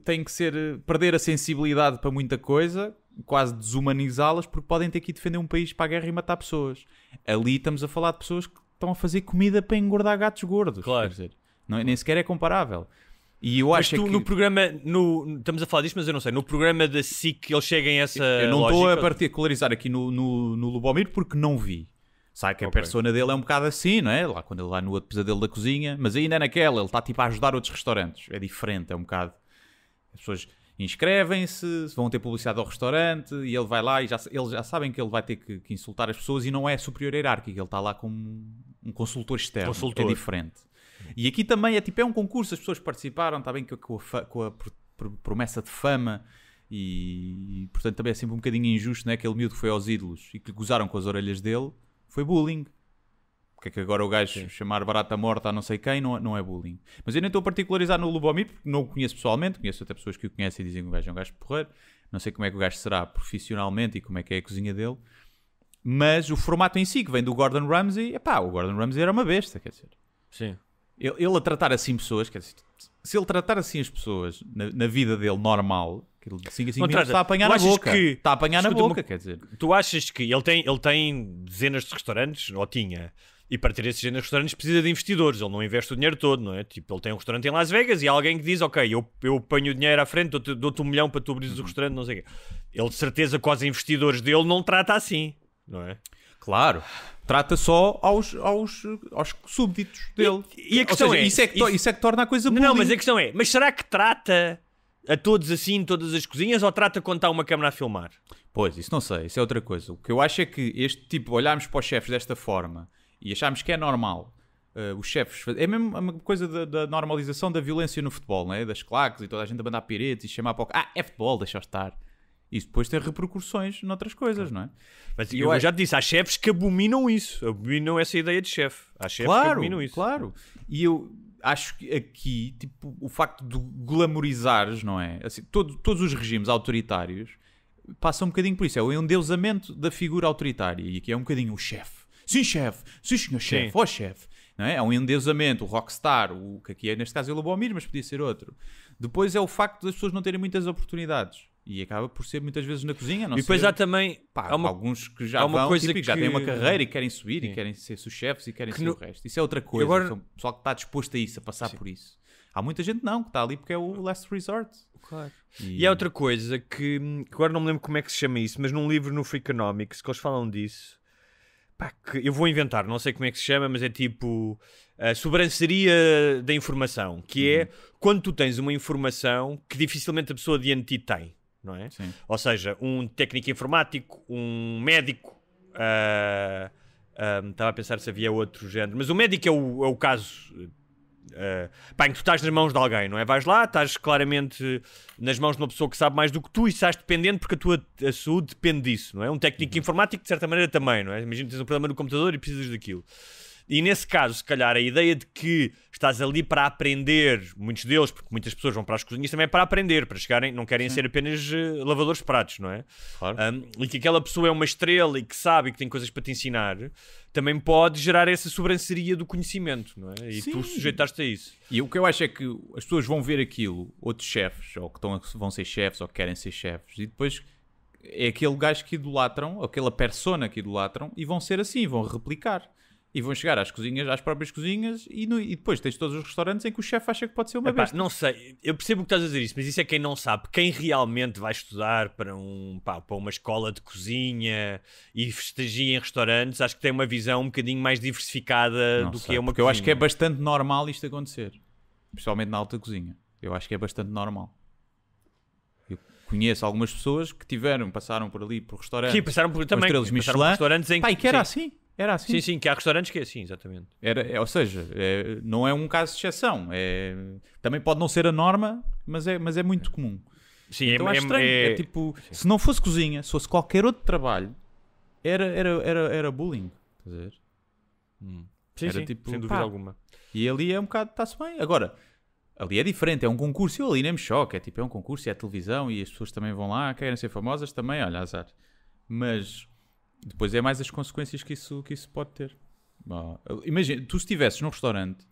tem que ser perder a sensibilidade para muita coisa, quase desumanizá-las, porque podem ter que ir defender um país para a guerra e matar pessoas. Ali estamos a falar de pessoas que estão a fazer comida para engordar gatos gordos. Claro. Quer dizer, nem sequer é comparável. E eu acho que... no programa, estamos a falar disto, mas eu não sei, no programa da SIC eles chegam a essa Eu não lógica? estou a particularizar aqui no Lubomir porque não vi. Sabe que a persona dele é um bocado assim, não é? Lá quando ele vai no outro pesadelo da cozinha, mas ainda é naquela, ele está tipo a ajudar outros restaurantes. É diferente, é um bocado. As pessoas inscrevem-se, vão ter publicidade ao restaurante e ele vai lá e eles já sabem que ele vai ter que insultar as pessoas e não é superior hierárquico, ele está lá como um consultor externo. É diferente. E aqui também é um concurso, as pessoas participaram, está bem com a promessa de fama. E portanto também é sempre um bocadinho injusto, não é? Aquele miúdo que foi aos ídolos e que gozaram com as orelhas dele. Foi bullying. Porque é que agora o gajo chamar barata morta a não sei quem não é bullying. Mas eu nem estou a particularizar no Lubomir, porque não o conheço pessoalmente, conheço até pessoas que o conhecem e dizem que o gajo é um gajo porreiro. Não sei como é que o gajo será profissionalmente e como é que é a cozinha dele. Mas o formato em si, que vem do Gordon Ramsay, o Gordon Ramsay era uma besta, quer dizer. Sim. Ele a tratar assim pessoas, quer dizer, se ele tratar assim as pessoas na vida dele normal... de 5 a 5 minutos está a apanhar na boca. Está a apanhar na boca, quer dizer. Tu achas que ele tem dezenas de restaurantes, ou tinha, e para ter esses dezenas de restaurantes precisa de investidores, ele não investe o dinheiro todo, não é? Tipo, ele tem um restaurante em Las Vegas e há alguém que diz, ok, eu ponho o dinheiro à frente, dou-te 1 milhão para tu abrires o restaurante, não sei o quê. Ele de certeza com os investidores dele não trata assim, não é? Claro. Trata só aos súbditos dele. E a questão isso é que torna a coisa bullying. Não, mas a questão é, mas será que trata... a todos assim, todas as cozinhas, ou trata quando está uma câmara a filmar? Pois, isso não sei, isso é outra coisa. O que eu acho é que este tipo, olharmos para os chefes desta forma e acharmos que é normal, os chefes, é mesmo uma coisa da normalização da violência no futebol, não é? Das claques e toda a gente a mandar piretes e chamar para o... é futebol, deixa estar. Isso depois tem repercussões noutras coisas, não é? Mas eu já te disse, há chefes que abominam isso, abominam essa ideia de chefe. Há chefes que abominam isso. Claro, e eu acho que aqui, tipo, o facto de glamorizares, não é? Assim, todos os regimes autoritários passam um bocadinho por isso, é o endeusamento da figura autoritária, e aqui é um bocadinho o chefe. Sim, chefe, sim, senhor chefe, ó chefe. Não é? É um endeusamento, o rockstar, o que aqui é, neste caso, é o Lubomir, mas podia ser outro. Depois é o facto das pessoas não terem muitas oportunidades. E acaba por ser muitas vezes na cozinha. Não e depois ser, há também... há alguns que já vão, coisa tipo, que... já têm uma carreira e querem subir e querem ser sub-chefes e querem ser o resto. Isso é outra coisa. Agora... O pessoal que está disposto a isso, a passar por isso. Há muita gente não, que está ali porque é o last resort. Claro. E há outra coisa que agora não me lembro como é que se chama isso, mas num livro no Freakonomics que eles falam disso, que eu vou inventar, não sei como é que se chama, mas é tipo a sobranceria da informação, que é quando tu tens uma informação que dificilmente a pessoa diante de ti tem, não é? Sim. Ou seja, um técnico informático, um médico, estava a pensar se havia outro género, mas o médico é o caso... em que tu estás nas mãos de alguém, não é? Vais lá, estás claramente nas mãos de uma pessoa que sabe mais do que tu e estás dependente porque a saúde depende disso, não é? Um técnico informático de certa maneira também, não é? Imagina que tens um problema no computador e precisas daquilo. E nesse caso, se calhar, a ideia de que estás ali para aprender, muitos deles, porque muitas pessoas vão para as cozinhas também para aprender, para chegarem, não querem ser apenas lavadores de pratos, não é? Claro. E que aquela pessoa é uma estrela e que sabe e que tem coisas para te ensinar, também pode gerar essa sobranceria do conhecimento, não é? E tu sujeitaste a isso. E o que eu acho é que as pessoas vão ver aquilo, outros chefes, ou que vão ser chefes, ou que querem ser chefes, e depois é aquele gajo que idolatram, ou aquela persona que idolatram, e vão ser assim, vão replicar. E vão chegar às cozinhas, às próprias cozinhas, e depois tens todos os restaurantes em que o chefe acha que pode ser uma besta. Não sei, eu percebo o que estás a dizer isso, mas isso é quem não sabe. Quem realmente vai estudar para uma escola de cozinha e estagia em restaurantes, acho que tem uma visão um bocadinho mais diversificada do que é uma porque cozinha. Eu acho que é bastante normal isto acontecer. Principalmente na alta cozinha. Eu acho que é bastante normal. Eu conheço algumas pessoas que passaram por ali, por restaurantes. Sim, passaram por também. Estrelas Michelin. Restaurantes em que era assim. Era assim. Sim, que há restaurantes que é assim, exatamente. Ou seja, não é um caso de exceção. Também pode não ser a norma, mas é muito comum. Sim, então é estranho. É tipo, se não fosse cozinha, se fosse qualquer outro trabalho, era bullying. Estás a ver? Sim, tipo, sem dúvida alguma. E ali é um bocado, está-se bem. Agora, ali é diferente, é um concurso. Eu ali nem me choco. É um concurso, é televisão e as pessoas também vão lá, querem ser famosas também, olha, azar. Mas... depois é mais as consequências que isso pode ter. Imagina, tu se estivesses num restaurante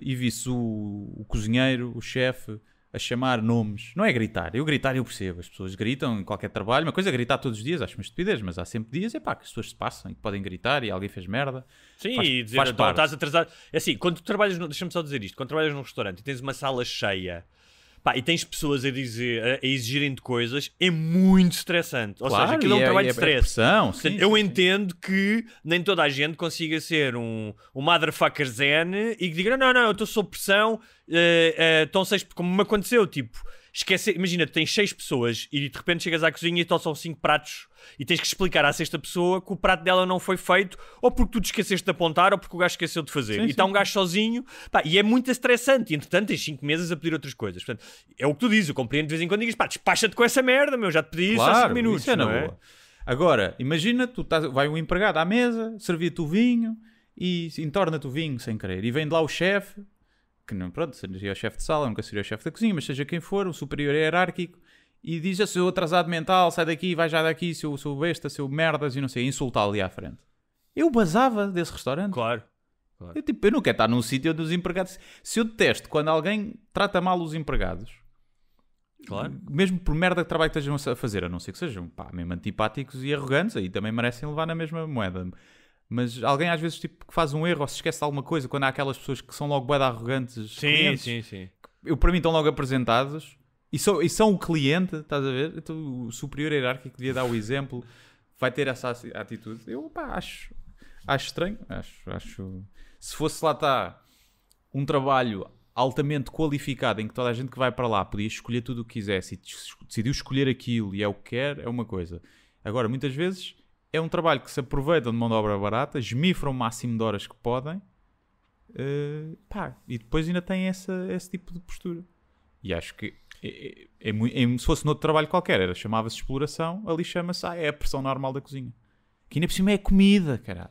e visses o cozinheiro, o chefe, a chamar nomes. Não é gritar. Eu percebo. As pessoas gritam em qualquer trabalho. Uma coisa é gritar todos os dias, acho uma estupidez, mas há sempre dias que as pessoas se passam e que podem gritar e alguém fez merda. Sim, e dizer, estás atrasado. É assim, quando tu trabalhas, deixa-me só dizer isto, quando trabalhas num restaurante e tens uma sala cheia, e tens pessoas a exigirem-te coisas, é muito estressante. Ou seja, aquilo é um trabalho de stress. Sim, eu entendo que nem toda a gente consiga ser um motherfucker zen e que diga, não, eu estou sob pressão, estão 6, como me aconteceu, tipo, esquece, imagina, tu tens 6 pessoas e de repente chegas à cozinha e então são 5 pratos e tens que explicar à 6ª pessoa que o prato dela não foi feito ou porque tu te esqueceste de apontar ou porque o gajo esqueceu de fazer. E está um gajo sozinho, e é muito estressante. E entretanto tens 5 mesas a pedir outras coisas. Portanto, é o que tu dizes, eu compreendo de vez em quando digas, despacha-te com essa merda, meu, já te pedi isso há 5 minutos. Isso é na boa. Agora, imagina, vai um empregado à mesa, servir-te o vinho e entorna-te o vinho sem querer. E vem de lá o chefe, que não, pronto, seria o chefe de sala, nunca seria o chefe da cozinha, mas seja quem for, o superior hierárquico, e diz, seu atrasado mental, sai daqui, vai já daqui, seu besta, seu merdas, e não sei, insultá-lo ali à frente. Eu basava desse restaurante. Claro. Eu não quero estar num sítio onde os empregados... Se eu detesto quando alguém trata mal os empregados, claro, mesmo por merda que trabalho que estejam a fazer, a não ser que sejam mesmo antipáticos e arrogantes, aí também merecem levar na mesma moeda. Mas alguém às vezes tipo, que faz um erro ou se esquece de alguma coisa, quando há aquelas pessoas que são logo bué de arrogantes. Sim. Para mim estão logo apresentados e são o cliente, estás a ver? Então, o superior hierárquico devia dar o exemplo, vai ter essa atitude. Eu acho estranho. Acho se fosse lá um trabalho altamente qualificado, em que toda a gente que vai para lá podia escolher tudo o que quisesse e decidiu escolher aquilo e é o que quer, é uma coisa. Agora, muitas vezes, é um trabalho que se aproveitam de mão de obra barata, esmifram o máximo de horas que podem, e depois ainda tem esse tipo de postura. E acho que se fosse noutro trabalho qualquer, chamava-se exploração, ali chama-se, é a pressão normal da cozinha. Que ainda por cima é comida, caralho.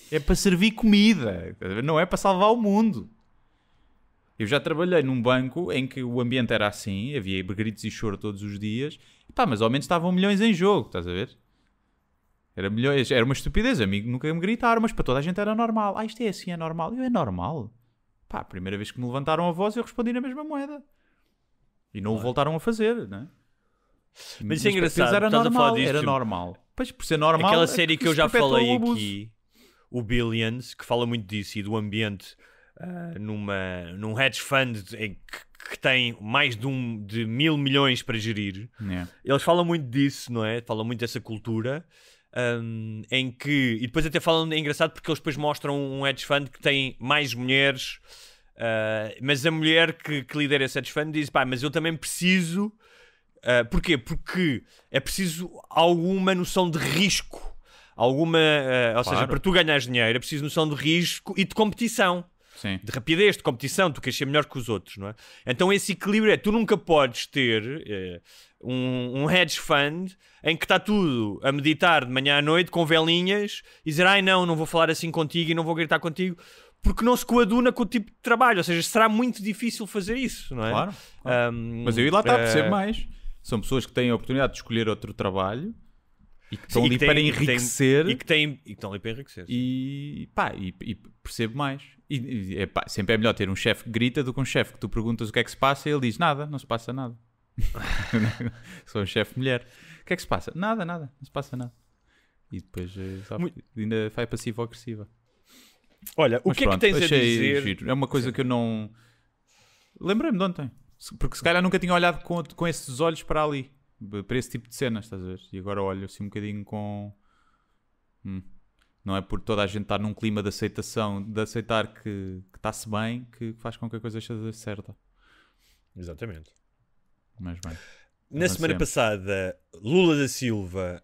É para servir comida, não é para salvar o mundo. Eu já trabalhei num banco em que o ambiente era assim, havia gritos e choro todos os dias, mas ao menos estavam milhões em jogo, estás a ver? Era uma estupidez, amigo, nunca me gritaram, mas para toda a gente era normal. Isto é assim, é normal. É normal. A primeira vez que me levantaram a voz eu respondi na mesma moeda. E não o voltaram a fazer, não é? Mas isso é engraçado, era estás normal, a falar disto. Era normal. Pois, por ser normal... Aquela série que eu já falei o aqui, o Billions, que fala muito disso e do ambiente num hedge fund que tem mais de 1.000 milhões para gerir. Yeah. Eles falam muito disso, não é? Falam muito dessa cultura. Em que... E depois até falam... É engraçado porque eles depois mostram um hedge fund que tem mais mulheres... mas a mulher que lidera esse hedge fund diz, mas eu também preciso... porquê? Porque é preciso alguma noção de risco. Ou seja, para tu ganhares dinheiro é preciso noção de risco e de competição. Sim. De rapidez, de competição. Tu queres ser melhor que os outros, não é? Então esse equilíbrio tu nunca podes ter um hedge fund em que está tudo a meditar de manhã à noite com velinhas e dizer, não vou falar assim contigo e não vou gritar contigo, porque não se coaduna com o tipo de trabalho. Ou seja, será muito difícil fazer isso, não é? Claro. Mas eu lá percebo mais. São pessoas que têm a oportunidade de escolher outro trabalho e que estão ali para enriquecer. E que estão ali para enriquecer. E percebo mais. Sempre é melhor ter um chefe que grita do que um chefe que tu perguntas o que é que se passa e ele diz nada, não se passa nada. Sou um chefe mulher. O que é que se passa? Nada, não se passa nada. E depois ainda vai passivo-agressiva. Olha, o que é que tens a dizer? Giro. É uma coisa que eu não... Lembrei-me de ontem. Porque se calhar nunca tinha olhado com esses olhos para ali. Para esse tipo de cenas, estás a ver? E agora olho assim um bocadinho com... Não é por toda a gente estar num clima de aceitação, de aceitar que está-se bem, que faz com que a coisa seja certa. Exatamente. Mas bem. Na semana passada, Lula da Silva,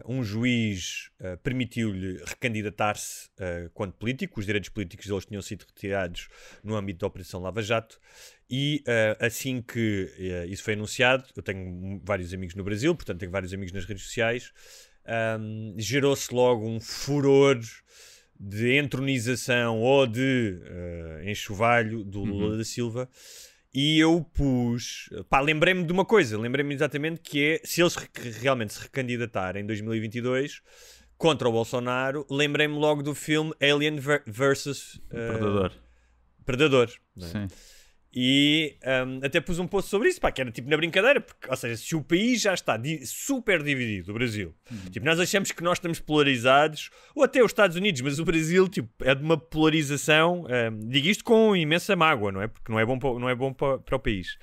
um juiz permitiu-lhe recandidatar-se quanto político. Os direitos políticos deles tinham sido retirados no âmbito da Operação Lava Jato. E assim que isso foi anunciado, eu tenho vários amigos no Brasil, portanto tenho vários amigos nas redes sociais, gerou-se logo um furor de entronização ou de enxovalho do Lula da Silva. E eu lembrei-me de uma coisa, lembrei-me exatamente que é, se eles realmente se recandidatarem em 2022 contra o Bolsonaro, lembrei-me logo do filme Alien vs. Predador. Não é? Sim. E até pus um post sobre isso, que era tipo na brincadeira, porque, ou seja, se o país já está super dividido, o Brasil, tipo, nós achamos que nós estamos polarizados, ou até os Estados Unidos, mas o Brasil tipo, é de uma polarização, digo isto com imensa mágoa, não é? Porque não é bom para o país.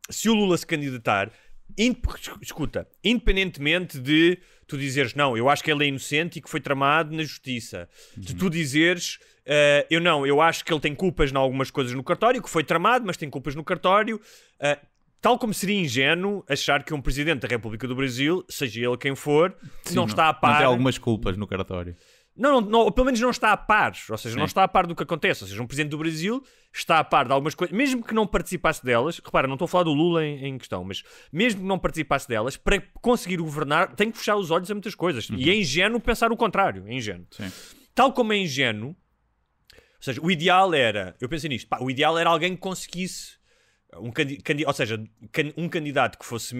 Se o Lula se candidatar, escuta, independentemente de tu dizeres, não, eu acho que ele é inocente e que foi tramado na justiça, de tu dizeres... eu acho que ele tem culpas em algumas coisas no cartório, que foi tramado, mas tem culpas no cartório. Tal como seria ingênuo achar que um presidente da República do Brasil, seja ele quem for, não está a par. Não tem algumas culpas no cartório. Não, pelo menos não está a par. Ou seja, não está a par do que acontece. Ou seja, um presidente do Brasil está a par de algumas coisas, mesmo que não participasse delas. Repara, não estou a falar do Lula em questão, mas mesmo que não participasse delas, para conseguir governar, tem que fechar os olhos a muitas coisas. E é ingênuo pensar o contrário. É ingênuo. Sim. Tal como é ingênuo. Ou seja, o ideal era... Eu pensei nisto. O ideal era alguém que conseguisse... ou seja, um candidato que fosse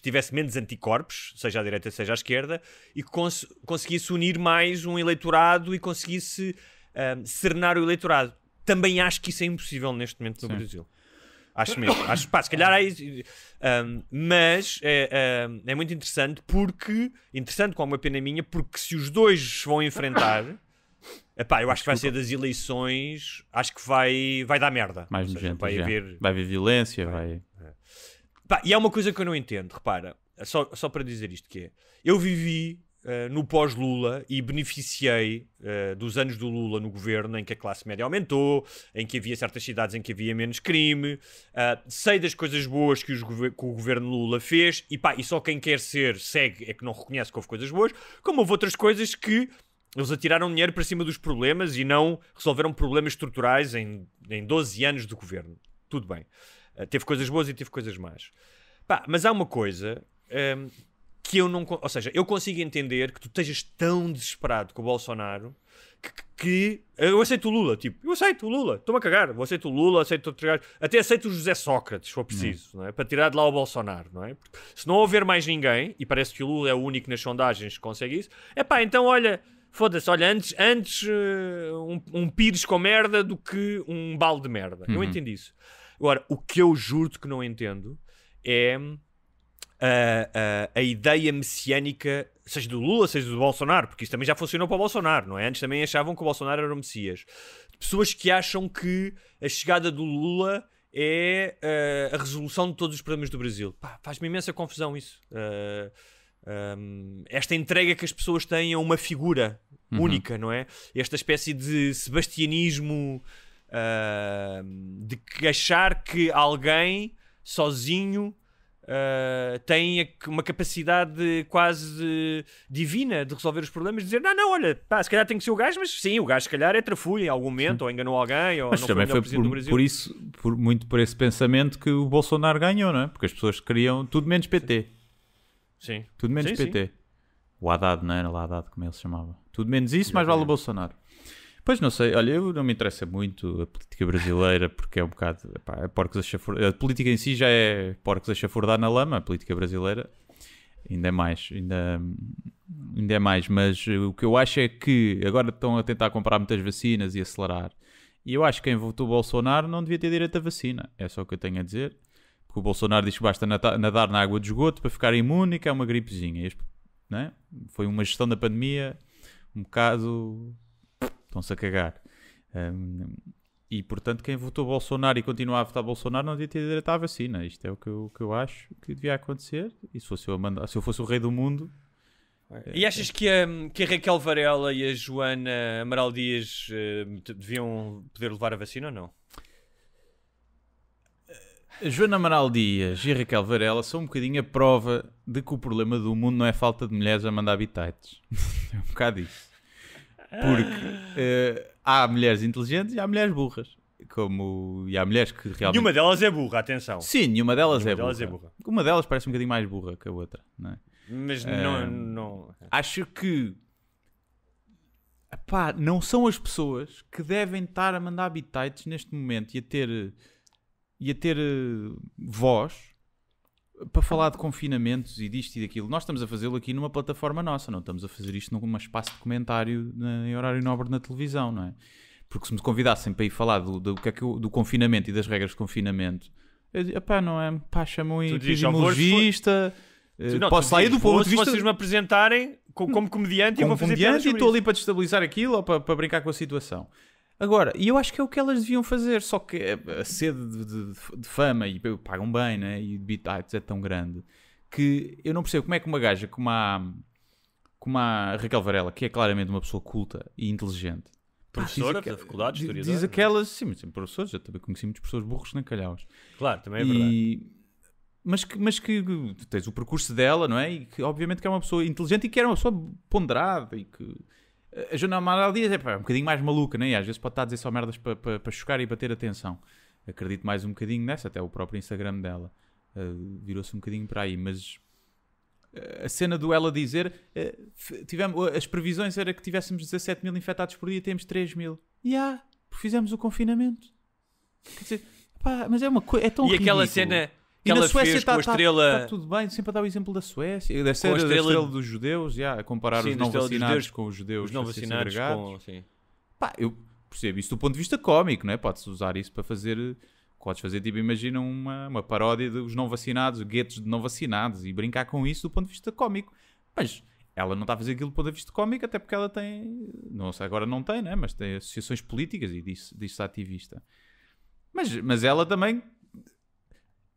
tivesse menos anticorpos, seja à direita, seja à esquerda, e que conseguisse unir mais um eleitorado e conseguisse serenar o eleitorado. Também acho que isso é impossível neste momento no Brasil. Acho mesmo. Se calhar mas é muito interessante porque... Interessante com uma pena minha, porque se os dois vão enfrentar... eu acho que vai ser das eleições, acho que vai dar merda. Mais nojento, vai haver violência, vai... E há uma coisa que eu não entendo, repara, só para dizer isto que é, eu vivi no pós-Lula e beneficiei dos anos do Lula no governo, em que a classe média aumentou, em que havia certas cidades em que havia menos crime, sei das coisas boas que o governo Lula fez, e só quem quer ser segue é que não reconhece que houve coisas boas, como houve outras coisas que eles atiraram dinheiro para cima dos problemas e não resolveram problemas estruturais em 12 anos de governo. Tudo bem. Teve coisas boas e teve coisas más. Mas há uma coisa que eu não... Ou seja, eu consigo entender que tu estejas tão desesperado com o Bolsonaro que eu aceito o Lula. Tipo, eu aceito o Lula. Estou-me a cagar. Eu aceito o Lula, até aceito o José Sócrates, se for preciso, não é? Para tirar de lá o Bolsonaro, não é? Porque se não houver mais ninguém, e parece que o Lula é o único nas sondagens que consegue isso, então olha... Foda-se, olha, antes um pires com merda do que um balde de merda. Eu entendo isso. Agora, o que eu juro que não entendo é a ideia messiânica, seja do Lula, seja do Bolsonaro, porque isso também já funcionou para o Bolsonaro, não é? Antes também achavam que o Bolsonaro era o Messias. Pessoas que acham que a chegada do Lula é a resolução de todos os problemas do Brasil. Faz-me imensa confusão isso. Esta entrega que as pessoas têm a uma figura única, não é? Esta espécie de sebastianismo de achar que alguém sozinho tem uma capacidade quase divina de resolver os problemas, de dizer, não, olha, se calhar tem que ser o gajo, mas sim, o gajo se calhar é trafulho em algum momento, ou enganou alguém, ou mas não também foi o melhor presidente do Brasil. Muito por esse pensamento que o Bolsonaro ganhou, não é? Porque as pessoas queriam tudo menos PT. Sim. Tudo menos PT. Sim. O Haddad, não era lá Haddad, como ele se chamava. Tudo menos isso, mais vale o Bolsonaro. Pois não sei, olha, eu não me interessa muito a política brasileira porque é um bocado, é porcos a chafurdar. A política em si já é porcos a chafurdar na lama, a política brasileira ainda é mais, mas o que eu acho é que agora estão a tentar comprar muitas vacinas e acelerar. E eu acho que quem votou Bolsonaro não devia ter direito à vacina, é só o que eu tenho a dizer. Porque o Bolsonaro diz que basta nadar na água de esgoto para ficar imune e que é uma gripezinha. Não é? Foi uma gestão da pandemia um bocado... Estão-se a cagar. E, portanto, quem votou Bolsonaro e continua a votar Bolsonaro não devia ter direito à vacina. Isto é o que eu acho que devia acontecer. E se eu fosse o rei do mundo... E achas que a Raquel Varela e a Joana Amaral Dias deviam poder levar a vacina ou não? A Joana Amaral Dias e a Raquel Varela são um bocadinho a prova de que o problema do mundo não é falta de mulheres a mandar habitats. É um bocado isso. Porque há mulheres inteligentes e há mulheres burras. E há mulheres que realmente... Nenhuma delas é burra, atenção. Sim, nenhuma delas é burra. Uma delas parece um bocadinho mais burra que a outra, não é? Mas não... Acho que... não são as pessoas que devem estar a mandar habitats neste momento e a ter voz para falar de confinamentos e disto e daquilo. Nós estamos a fazê-lo aqui numa plataforma nossa, não estamos a fazer isto num espaço de comentário em horário nobre na televisão, não é? Porque se me convidassem para ir falar do confinamento e das regras de confinamento, eu dizia, não é? Chama um epidemiologista, posso lá ir do ponto de vista... Se vocês me apresentarem como comediante, eu vou fazer piadas sobre e estou ali para destabilizar aquilo ou para brincar com a situação. Agora, e eu acho que é o que elas deviam fazer, só que a sede de fama, e pagam bem, né? E de bitites é tão grande, que eu não percebo como é que uma gaja como a Raquel Varela, que é claramente uma pessoa culta e inteligente, professora da faculdade, historiadora, diz aquelas, sim, mas professores, eu também conheci muitos professores burros nem calhaus. Claro, também é verdade. Mas que tens o percurso dela, não é? E que obviamente que é uma pessoa inteligente e que era uma pessoa ponderada e que... A Joana Amaral Dias é um bocadinho mais maluca, né? E às vezes pode estar a dizer só merdas para chocar e para ter atenção. Acredito mais um bocadinho nessa, até o próprio Instagram dela virou-se um bocadinho para aí. Mas a cena do ela dizer as previsões era que tivéssemos 17 mil infectados por dia e temos 3 mil. Porque fizemos o confinamento. Quer dizer, mas é uma coisa, é tão ridículo. E aquela cena... E na Suécia está tudo bem, sempre a dar o exemplo da Suécia, da estrela dos judeus, a comparar os não vacinados com os judeus, os não vacinados com... Eu percebo isso do ponto de vista cómico, não é? Podes usar isso para fazer... Podes fazer, tipo, imagina uma paródia dos não vacinados, guetos de não vacinados, e brincar com isso do ponto de vista cómico. Mas ela não está a fazer aquilo do ponto de vista cómico, até porque ela tem... Não sei, agora não tem, né? Mas tem associações políticas e diz-se ativista. Mas ela também...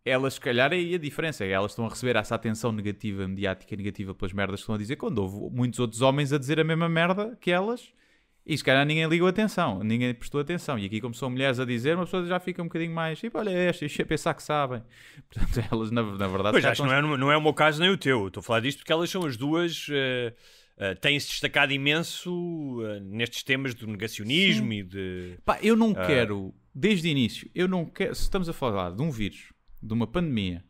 elas, se calhar, é aí a diferença. Elas estão a receber essa atenção negativa, mediática negativa pelas merdas que estão a dizer, quando houve muitos outros homens a dizer a mesma merda que elas, e se calhar ninguém ligou atenção, ninguém prestou atenção. E aqui, como são mulheres a dizer, uma pessoa já fica um bocadinho mais, tipo, olha, isto é pensar que sabem. Portanto, elas, na verdade... Pois, acho que não é o meu caso nem o teu. Estou a falar disto porque elas são as duas... têm-se destacado imenso nestes temas do negacionismo. Sim. E de... Pá, eu não quero, desde o início, eu não quero, se estamos a falar de um vírus, de uma pandemia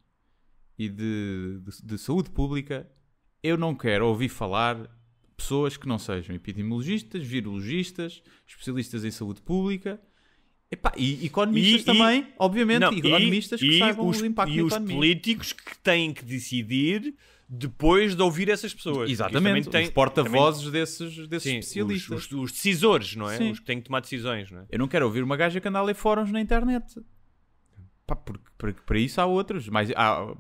e de saúde pública, eu não quero ouvir falar pessoas que não sejam epidemiologistas, virologistas, especialistas em saúde pública, e economistas também, obviamente, economistas que saibam o impacto da economia. E os políticos que têm que decidir depois de ouvir essas pessoas. Exatamente, os porta-vozes desses especialistas. Os decisores, não é? Sim. Os que têm que tomar decisões, não é? Eu não quero ouvir uma gaja que anda a ler fóruns na internet. Pá, porque para isso há outros.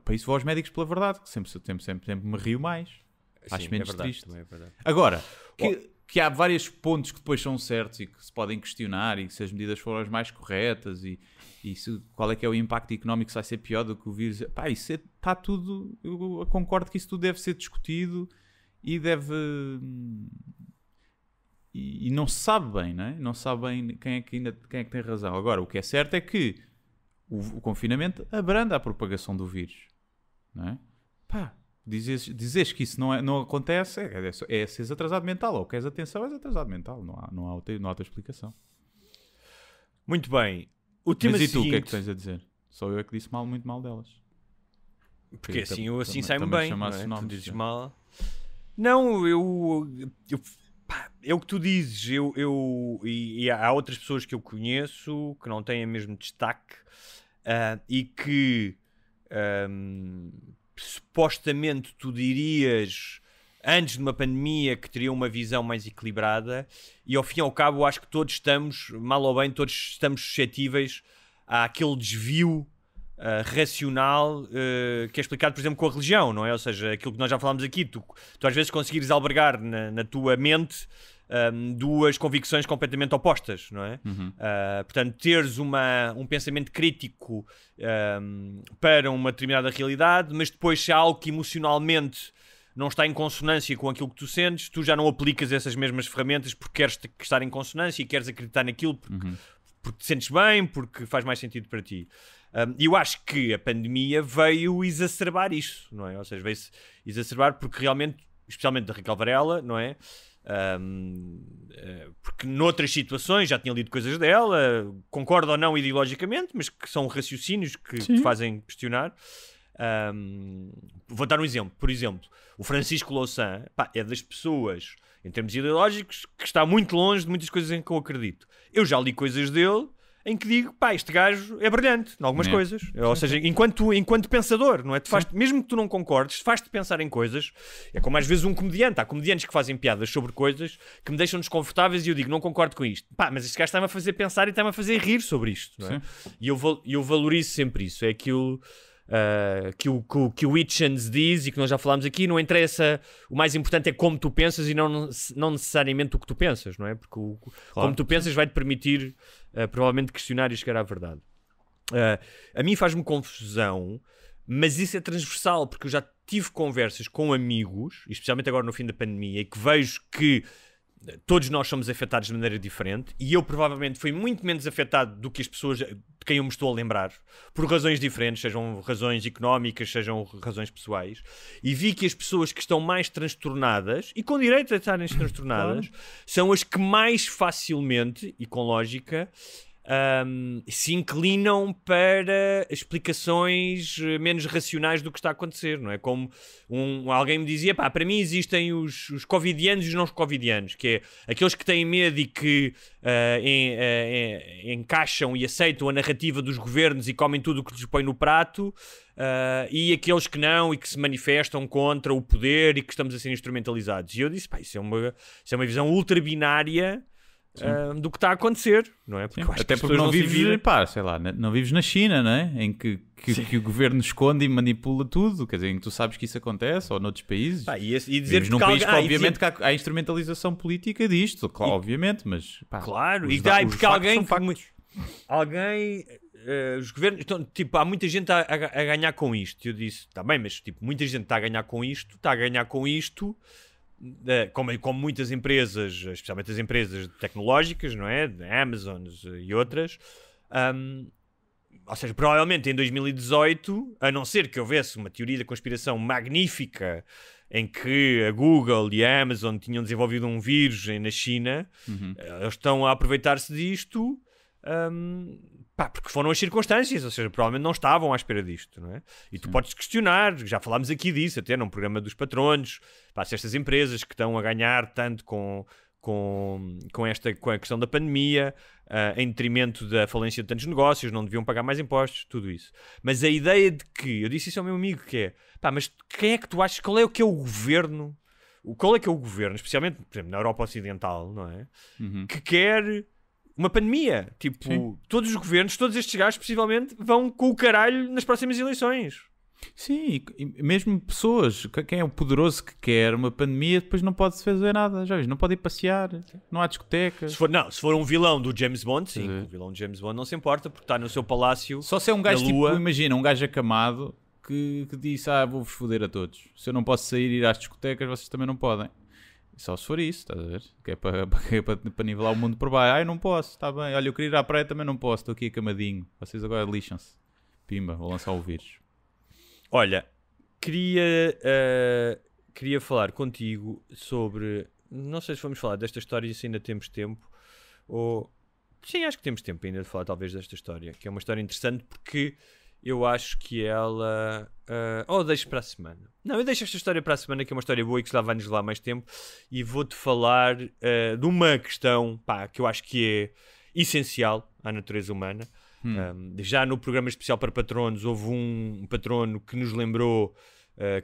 Para isso vou aos médicos pela verdade, que sempre me rio mais. Acho menos triste. É verdade. Agora, que há vários pontos que depois são certos e que se podem questionar, e que se as medidas foram as mais corretas, e qual é que é o impacto económico, se vai ser pior do que o vírus. Pá, isso está tudo... Eu concordo que isso tudo deve ser discutido e deve... E não se sabe bem, não é? Não se sabe bem quem é que tem razão. Agora, o que é certo é que o confinamento abranda a propagação do vírus, não é? Pá, dizes que isso não acontece, é seres atrasado mental. Ou queres atenção, és atrasado mental. Não há outra explicação. Muito bem. Mas e tu, o que é que tens a dizer? Só eu é que disse muito mal delas. Porque assim eu assim saio-me bem, não é? Nomes, tu dizes mal. Não, é o que tu dizes. E há outras pessoas que eu conheço que não têm o mesmo destaque e que supostamente tu dirias antes de uma pandemia que teriam uma visão mais equilibrada, e ao fim e ao cabo acho que todos estamos, mal ou bem, todos estamos suscetíveis àquele desvio racional que é explicado, por exemplo, com a religião, não é? Ou seja, aquilo que nós já falámos aqui, tu às vezes conseguires albergar na tua mente duas convicções completamente opostas, não é? Portanto, teres um pensamento crítico para uma determinada realidade, mas depois se há algo que emocionalmente não está em consonância com aquilo que tu sentes, tu já não aplicas essas mesmas ferramentas porque queres estar em consonância e queres acreditar naquilo porque te sentes bem, porque faz mais sentido para ti. E eu acho que a pandemia veio exacerbar isso, não é? Ou seja, veio-se exacerbar porque realmente, especialmente da Raquel Varela, não é? Porque noutras situações já tinha lido coisas dela, concordo ou não ideologicamente, mas que são raciocínios que te fazem questionar. Vou dar um exemplo. Por exemplo, o Francisco Louçã é das pessoas, em termos ideológicos, que está muito longe de muitas coisas em que eu acredito. Eu já li coisas dele em que digo, este gajo é brilhante em algumas coisas. Ou seja, enquanto pensador, não é? Mesmo que tu não concordes, faz-te pensar em coisas. É como às vezes um comediante. Há comediantes que fazem piadas sobre coisas que me deixam desconfortáveis e eu digo, não concordo com isto. Mas este gajo está-me a fazer pensar e está-me a fazer rir sobre isto, não é? E eu valorizo sempre isso. É aquilo... que o Hitchens diz e que nós já falámos aqui, não interessa, o mais importante é como tu pensas e não necessariamente o que tu pensas, não é? Porque como tu pensas vai-te permitir provavelmente questionar e chegar à verdade. A mim faz-me confusão, mas isso é transversal, porque eu já tive conversas com amigos, especialmente agora no fim da pandemia, e que vejo que todos nós somos afetados de maneira diferente, e eu provavelmente fui muito menos afetado do que as pessoas de quem eu me estou a lembrar, por razões diferentes, sejam razões económicas, sejam razões pessoais, e vi que as pessoas que estão mais transtornadas, e com direito a estarem transtornadas, são as que mais facilmente, e com lógica, se inclinam para explicações menos racionais do que está a acontecer, não é? Como alguém me dizia, para mim existem os covidianos e os não covidianos, que é aqueles que têm medo e que encaixam e aceitam a narrativa dos governos e comem tudo o que lhes põe no prato, e aqueles que não e que se manifestam contra o poder e que estamos a ser instrumentalizados. E eu disse, isso é uma visão ultrabinária do que está a acontecer, não é? Porque até porque não vives, não vives na China, não é? Em que o governo esconde e manipula tudo, quer dizer, em que tu sabes que isso acontece, ou noutros países. E dizer num país que obviamente que há instrumentalização política disto, obviamente, mas claro, porque alguém os governos, então, tipo, há muita gente a ganhar com isto. Eu disse, está bem, mas tipo, muita gente está a ganhar com isto, como muitas empresas, especialmente as empresas tecnológicas, não é? Amazon e outras. Ou seja, provavelmente em 2018, a não ser que houvesse uma teoria da conspiração magnífica em que a Google e a Amazon tinham desenvolvido um vírus na China, eles estão a aproveitar-se disto, porque foram as circunstâncias, ou seja, provavelmente não estavam à espera disto, não é? E tu podes questionar, já falámos aqui disso, até num programa dos patronos, se estas empresas que estão a ganhar tanto com a questão da pandemia, em detrimento da falência de tantos negócios, não deviam pagar mais impostos, tudo isso. Mas a ideia de que, eu disse isso ao meu amigo, que é, mas quem é que tu achas, qual é que é o governo, especialmente, por exemplo, na Europa Ocidental, não é? Que quer uma pandemia. Tipo, sim, todos os governos, todos estes gajos, possivelmente, vão com o caralho nas próximas eleições. Sim, e mesmo pessoas, quem é o poderoso que quer uma pandemia, depois não pode fazer nada, já vês, não pode ir passear, não há discotecas. Se for um vilão do James Bond, sim, o vilão do James Bond não se importa, porque está no seu palácio. Só se é um gajo tipo, imagina, um gajo acamado que disse, vou-vos foder a todos. Se eu não posso sair e ir às discotecas, vocês também não podem. Só se for isso, estás a ver? Que é para nivelar o mundo por baixo. Eu não posso, está bem. Olha, eu queria ir à praia, também não posso, estou aqui acamadinho. Vocês agora lixam-se. Pimba, vou lançar o vírus. Olha, queria falar contigo sobre... Não sei se vamos falar desta história e se ainda temos tempo. Sim, acho que temos tempo ainda de falar talvez desta história. Que é uma história interessante porque eu acho que ela... deixo para a semana. Não, eu deixo esta história para a semana, que é uma história boa e que se lá vai-nos lá mais tempo. E vou-te falar de uma questão que eu acho que é essencial à natureza humana. Já no programa especial para patronos houve um patrono que nos lembrou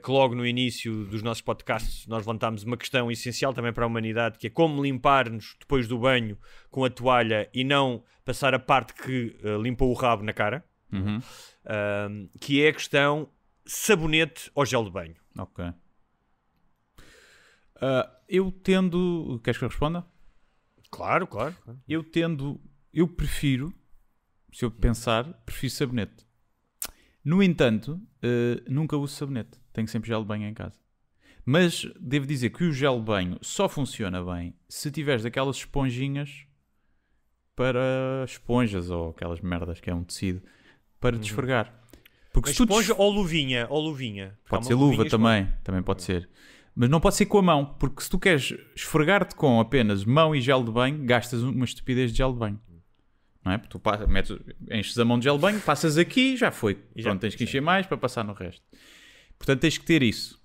que logo no início dos nossos podcasts nós levantámos uma questão essencial também para a humanidade, que é como limpar-nos depois do banho com a toalha e não passar a parte que limpa o rabo na cara, que é a questão sabonete ou gel de banho. Ok. Eu tendo... Queres que eu responda? Claro. Eu prefiro, se eu pensar, prefiro sabonete. No entanto, nunca uso sabonete. Tenho sempre gel de banho em casa. Mas devo dizer que o gel de banho só funciona bem se tiveres aquelas esponjinhas para esponjas ou aquelas merdas que é um tecido para desfregar. Porque esponja ou luvinha? Pode ser luva também pode ser. Mas não pode ser com a mão, porque se tu queres esfregar-te com apenas mão e gel de banho, gastas uma estupidez de gel de banho. Não é? Porque tu enches a mão de gel de banho, passas aqui e já foi. Pronto, tens que encher mais para passar no resto. Portanto, tens que ter isso.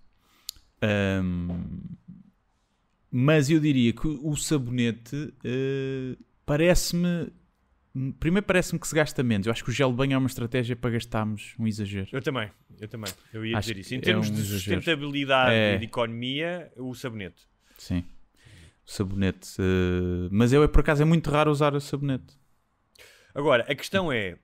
Mas eu diria que o sabonete parece-me... Primeiro parece-me que se gasta menos. Eu acho que o gel de banho é uma estratégia para gastarmos um exagero. Eu também. Eu ia dizer isso. Em termos de sustentabilidade e de economia, o sabonete. Sim. O sabonete. Mas por acaso é muito raro usar o sabonete. Agora, a questão é...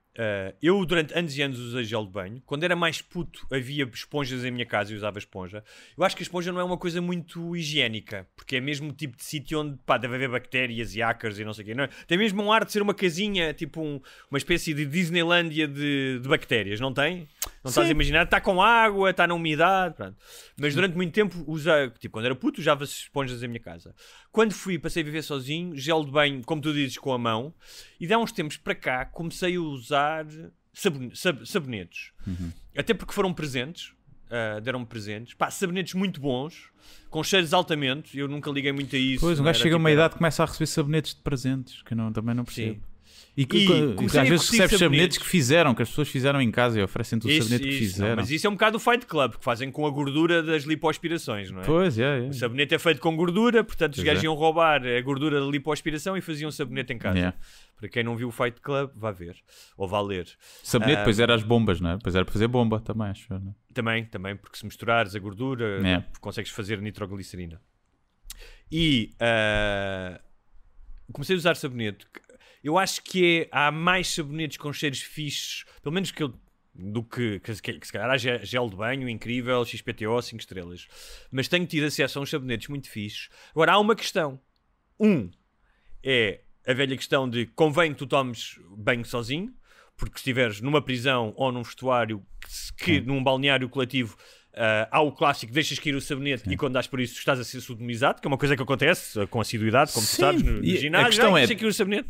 eu durante anos e anos usei gel de banho. Quando era mais puto havia esponjas em minha casa e usava esponja. Eu acho que a esponja não é uma coisa muito higiênica, porque é mesmo o tipo de sítio onde deve haver bactérias e ácaros e não sei o quê. Não é? Tem mesmo um ar de ser uma casinha, tipo uma espécie de Disneylândia de bactérias, não tem? Não estás a imaginar? Está com água, está na umidade, pronto. Mas durante muito tempo usei, tipo, quando era puto usava esponjas em minha casa. Quando passei a viver sozinho, gel de banho, como tu dizes, com a mão, e de há uns tempos para cá comecei a usar sabonetes. Até porque foram presentes, deram-me presentes. Sabonetes muito bons, com cheiros altamente. Eu nunca liguei muito a isso. Pois, um gajo chega a uma idade e começa a receber sabonetes de presentes, que também não percebo. Sim. E às vezes recebes sabonetes que as pessoas fizeram em casa e oferecem-te o sabonete que fizeram. Não, mas isso é um bocado o Fight Club, que fazem com a gordura das lipoaspirações, não é? Pois, é. O sabonete é feito com gordura, portanto os gajos iam roubar a gordura da lipoaspiração e faziam sabonete em casa. Para quem não viu o Fight Club, vá ver. Ou vá ler. Sabonete, depois era as bombas, não é? Depois era para fazer bomba também, acho. Não é? Também, porque se misturares a gordura, consegues fazer nitroglicerina. E comecei a usar sabonete. Eu acho que há mais sabonetes com cheiros fixes, pelo menos do que se calhar há gel de banho incrível, XPTO, 5 estrelas. Mas tenho tido acesso a uns sabonetes muito fixes. Agora, há uma questão. É a velha questão de convém que tu tomes banho sozinho, porque se estiveres numa prisão ou num vestuário, num balneário coletivo, há o clássico, deixas cair o sabonete e quando dás por isso estás a ser sodomizado, que é uma coisa que acontece com assiduidade, como tu sabes, no ginásio. A questão deixa cair o sabonete.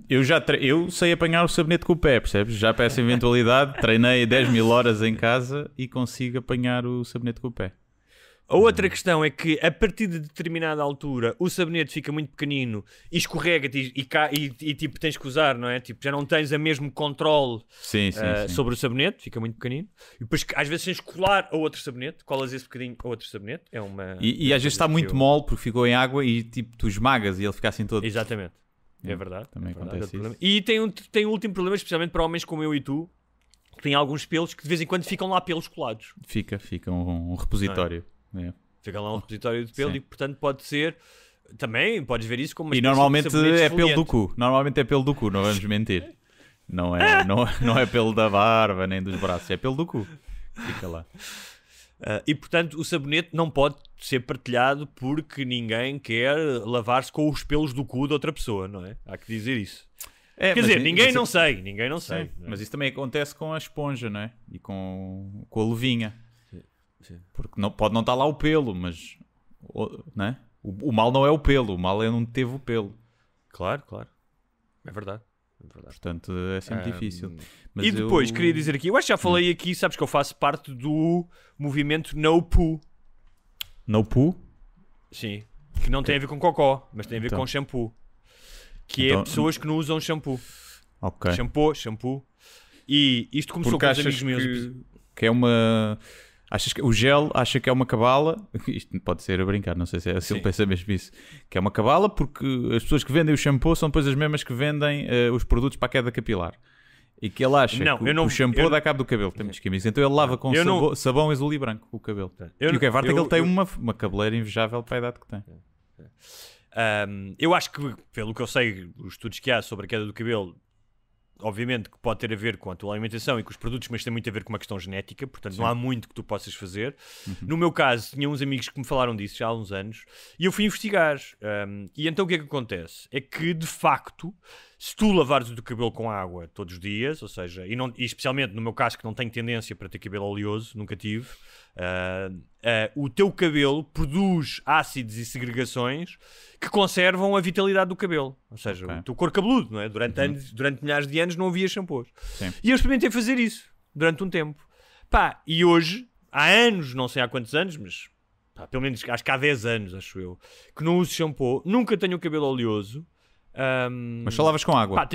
Eu sei apanhar o sabonete com o pé, percebes? Já para essa eventualidade, treinei 10.000 horas em casa e consigo apanhar o sabonete com o pé. A outra questão é que a partir de determinada altura o sabonete fica muito pequenino e escorrega-te e tipo tens que usar, não é? Tipo, já não tens o mesmo controle sobre o sabonete, fica muito pequenino. E depois às vezes tens que colar a outro sabonete, colas esse bocadinho a outro sabonete. E às vezes está muito mole porque ficou em água e tipo tu esmagas e ele fica assim todo. Exatamente, é verdade. Também acontece isso. E tem um último problema, especialmente para homens como eu e tu, que têm alguns pelos que de vez em quando ficam lá pelos colados. Fica um repositório. Fica lá um repositório de pelo e portanto pode ser também, podes ver isso como uma e normalmente é pelo do cu, não vamos mentir, não é pelo da barba nem dos braços, é pelo do cu, fica lá. E portanto o sabonete não pode ser partilhado porque ninguém quer lavar-se com os pelos do cu de outra pessoa, não é? Há que dizer isso. Quer dizer, ninguém não sei. Mas isso também acontece com a esponja, não é? E com a luvinha. Sim. Porque pode não estar lá o pelo, mas né? O mal não é o pelo, o mal é não teve o pelo. Claro. É verdade. Portanto, é sempre difícil. Mas e depois, queria dizer aqui, eu acho que já falei aqui, sabes que eu faço parte do movimento No Poo. No Poo? Sim. Que não tem a ver com cocó, mas tem a ver com shampoo. Que é pessoas que não usam shampoo. Ok. Shampoo. E isto começou com os amigos meus. Que é uma... Achas que o gel acha que é uma cabala? Isto pode ser a brincar, não sei se ele pensa mesmo isso. Que é uma cabala porque as pessoas que vendem o shampoo são depois as mesmas que vendem os produtos para a queda capilar. E que ele acha que o shampoo dá cabo do cabelo. Temos químicos. Então ele lava com sabão azul e branco o cabelo. E o que é verdade é que ele tem uma cabeleira invejável para a idade que tem. Eu acho que, pelo que eu sei, os estudos que há sobre a queda do cabelo, obviamente que pode ter a ver com a tua alimentação e com os produtos, mas tem muito a ver com uma questão genética, portanto não há muito que tu possas fazer. No meu caso, tinha uns amigos que me falaram disso já há uns anos e eu fui investigar. E então o que é que acontece? É que, de facto, se tu lavares o teu cabelo com água todos os dias, ou seja, e especialmente no meu caso que não tenho tendência para ter cabelo oleoso, nunca tive, o teu cabelo produz ácidos e segregações que conservam a vitalidade do cabelo. Ou seja, o teu couro cabeludo, não é? Durante milhares de anos não havia shampoos. Sim. E eu experimentei fazer isso durante um tempo. E hoje, há anos, não sei há quantos anos, mas pelo menos acho que há 10 anos, acho eu, que não uso shampoo, nunca tenho o cabelo oleoso. Mas só lavas com água?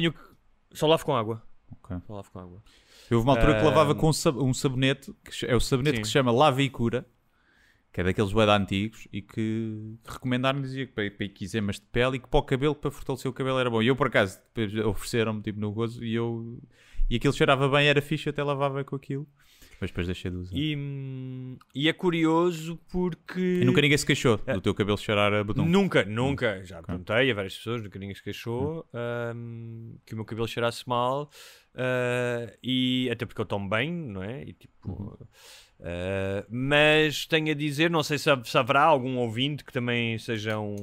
Só lavo com água. Okay. Só lavo com água. Eu houve uma altura que lavava com um sabonete, que é o sabonete que se chama Lava e Cura, que é daqueles bué antigos e que recomendaram-me, dizia que para eczemas de pele e que para o cabelo, para fortalecer o cabelo era bom. E eu, por acaso, depois ofereceram-me tipo, no gozo e aquilo cheirava bem, era fixe, eu até lavava com aquilo. Mas depois deixei de usar. E é curioso porque... E nunca ninguém se queixou do teu cabelo cheirar a batom? Nunca. Já perguntei a várias pessoas, nunca ninguém se queixou que o meu cabelo cheirasse mal. E até porque eu tomo bem, não é? E tipo... mas tenho a dizer, não sei se haverá algum ouvinte que também sejam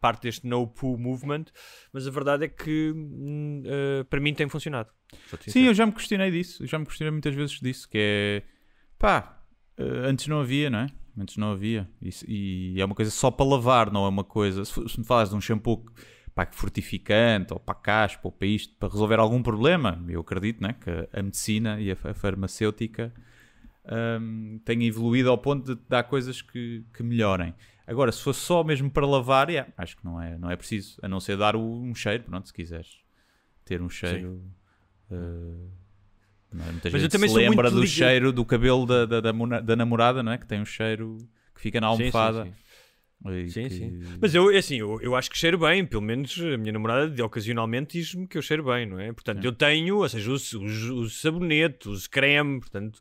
parte deste No Poo Movement, mas a verdade é que para mim tem funcionado. Sim, eu já me questionei disso, já me questionei muitas vezes disso, que é antes não havia, não é? Antes não havia, e é uma coisa só para lavar, não é uma coisa, se me falas de um shampoo fortificante, ou para caspa, ou para isto, para resolver algum problema, eu acredito, né, que a medicina e a farmacêutica tem evoluído ao ponto de dar coisas que melhorem. Agora, se fosse só mesmo para lavar, acho que não é preciso, a não ser dar um cheiro, pronto, se quiseres ter um cheiro. Muita gente se lembra do cheiro do cabelo da namorada, não é? Que tem um cheiro que fica na almofada. Sim. Mas eu acho que cheiro bem, pelo menos a minha namorada ocasionalmente diz-me que eu cheiro bem, não é? Portanto, eu tenho, ou seja, uso sabonete, uso creme, portanto,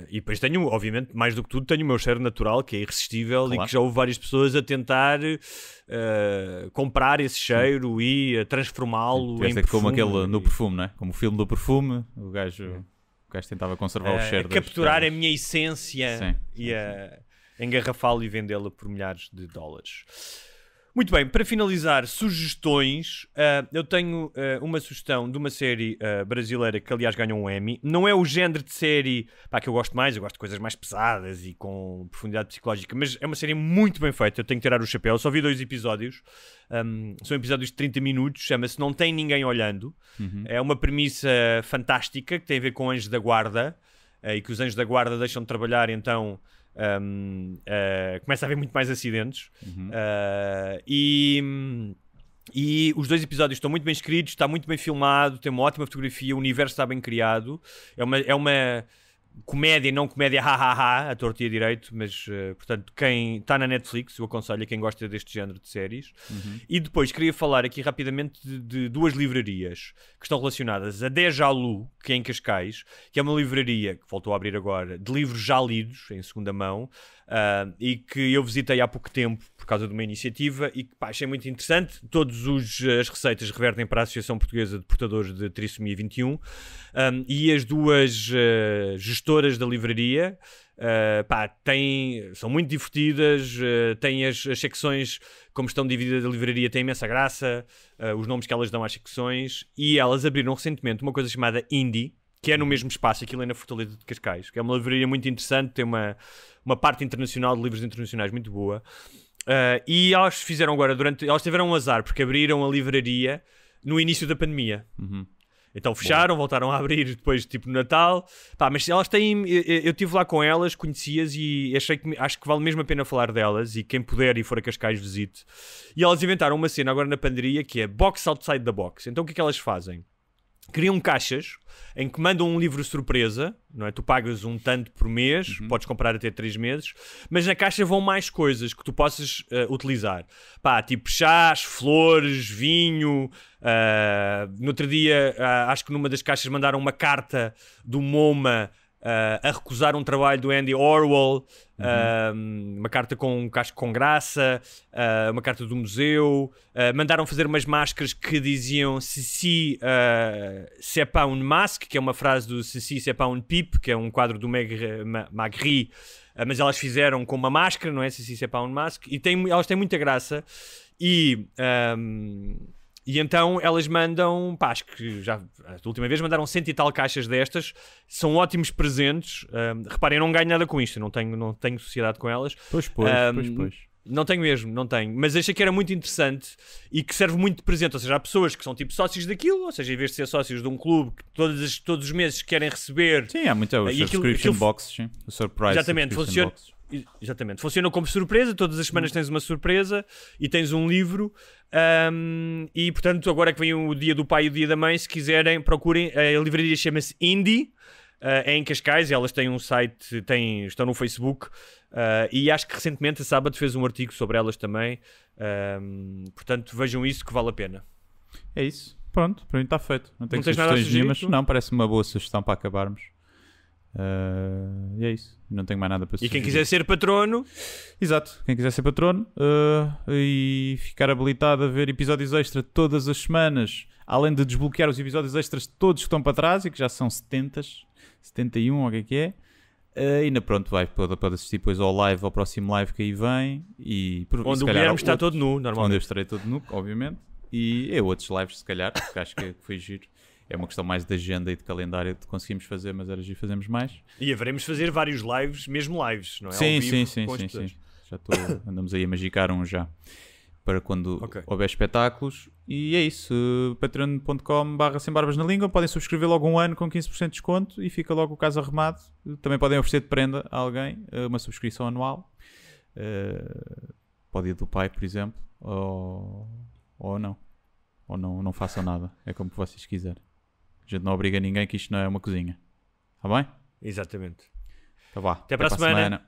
e depois tenho, obviamente, mais do que tudo, tenho o meu cheiro natural, que é irresistível, claro. E que já houve várias pessoas a tentar comprar esse cheiro e a transformá-lo em perfume. Como aquele no perfume, não é? Como o filme do perfume, o gajo tentava conservar o cheiro. Capturar a minha essência e engarrafá-lo e vendê-lo por milhares de dólares. Muito bem, para finalizar, sugestões. Eu tenho uma sugestão de uma série brasileira que, aliás, ganhou um Emmy. Não é o género de série que eu gosto mais, eu gosto de coisas mais pesadas e com profundidade psicológica, mas é uma série muito bem feita. Eu tenho que tirar o chapéu. Eu só vi 2 episódios. São episódios de 30 minutos. Chama-se Não Tem Ninguém Olhando. É uma premissa fantástica que tem a ver com anjos da guarda e que os anjos da guarda deixam de trabalhar, então. Começa a haver muito mais acidentes e os 2 episódios estão muito bem escritos, está muito bem filmado, tem uma ótima fotografia, o universo está bem criado, é uma comédia, não comédia a torto e a direito, mas portanto quem está na Netflix, eu aconselho a quem gosta deste género de séries. E depois queria falar aqui rapidamente de 2 livrarias que estão relacionadas. A Déjà Lu, que é em Cascais, que é uma livraria que voltou a abrir agora, de livros já lidos em segunda mão, e que eu visitei há pouco tempo por causa de uma iniciativa e que achei muito interessante. Todas as receitas revertem para a Associação Portuguesa de Portadores de Trissomia 21, e as 2 gestoras da livraria são muito divertidas, têm as secções, como estão divididas a livraria, tem imensa graça, os nomes que elas dão às secções, e elas abriram recentemente uma coisa chamada Indie, que é no mesmo espaço, aquilo é na Fortaleza de Cascais, que é uma livraria muito interessante, tem uma parte internacional de livros internacionais muito boa. E elas fizeram agora, elas tiveram um azar, porque abriram a livraria no início da pandemia. Então fecharam, voltaram a abrir depois, tipo, no Natal. Mas elas têm... Eu estive lá com elas, conheci-as e acho que vale mesmo a pena falar delas, e quem puder e for a Cascais visite. E elas inventaram uma cena agora na pandemia que é Box Outside the Box. Então o que é que elas fazem? Criam caixas em que mandam um livro surpresa, não é? Tu pagas um tanto por mês, podes comprar até 3 meses, mas na caixa vão mais coisas que tu possas utilizar. Tipo chás, flores, vinho. No outro dia, acho que numa das caixas mandaram uma carta do MoMA a recusar um trabalho do Andy Orwell, uma carta com graça, uma carta do museu, mandaram fazer umas máscaras que diziam Ceci c'est pas un masque, que é uma frase do Ceci c'est pas un pipe, que é um quadro do Magritte, mas elas fizeram com uma máscara, não é? Ceci c'est pas un masque, e elas têm muita graça, e então elas mandam, acho que já a última vez mandaram 100 e tal caixas destas, são ótimos presentes. Reparem, eu não ganho nada com isto, eu não tenho sociedade com elas. Pois. Não tenho mesmo, não tenho. Mas achei que era muito interessante e que serve muito de presente. Ou seja, há pessoas que são tipo sócios daquilo, ou seja, em vez de ser sócios de um clube que todos os meses querem receber. Sim, há muito. Os subscription boxes, sim. O surprise. Exatamente, funciona. Exatamente, funciona como surpresa. Todas as semanas tens uma surpresa e tens um livro, e portanto agora que vem o dia do pai e o dia da mãe, se quiserem procurem, a livraria chama-se Indie, é em Cascais, elas têm um site, estão no Facebook, e acho que recentemente a Sábado fez um artigo sobre elas também, portanto vejam isso que vale a pena. É isso, pronto, para mim está feito, não tenho tens nada a sugerir, nenhumas, não, parece uma boa sugestão para acabarmos. E é isso, não tenho mais nada para sugerir. E quem quiser ser patrono, exato, quem quiser ser patrono e ficar habilitado a ver episódios extra todas as semanas, além de desbloquear os episódios extras todos que estão para trás e que já são 71 ou o que é, ainda pronto, pode assistir depois ao live, ao próximo live que aí vem, e onde o Guilherme está todo nu, normalmente. Onde eu estarei todo nu, obviamente, e outros lives se calhar, porque acho que foi giro. É uma questão mais de agenda e de calendário que conseguimos fazer, mas era giro fazermos mais. E haveremos fazer vários lives, mesmo lives, não é? Sim. Já andamos aí a magicar um já. Para quando houver espetáculos. E é isso. patreon.com/sembarbas na língua. Podem subscrever logo um ano com 15% de desconto e fica logo o caso arrumado. Também podem oferecer de prenda a alguém uma subscrição anual. Para o dia do pai, por exemplo. Ou não. Ou não façam nada. É como vocês quiserem. A gente não obriga ninguém, que isto não é uma cozinha. Está bem? Exatamente. Então vá. Até para a semana.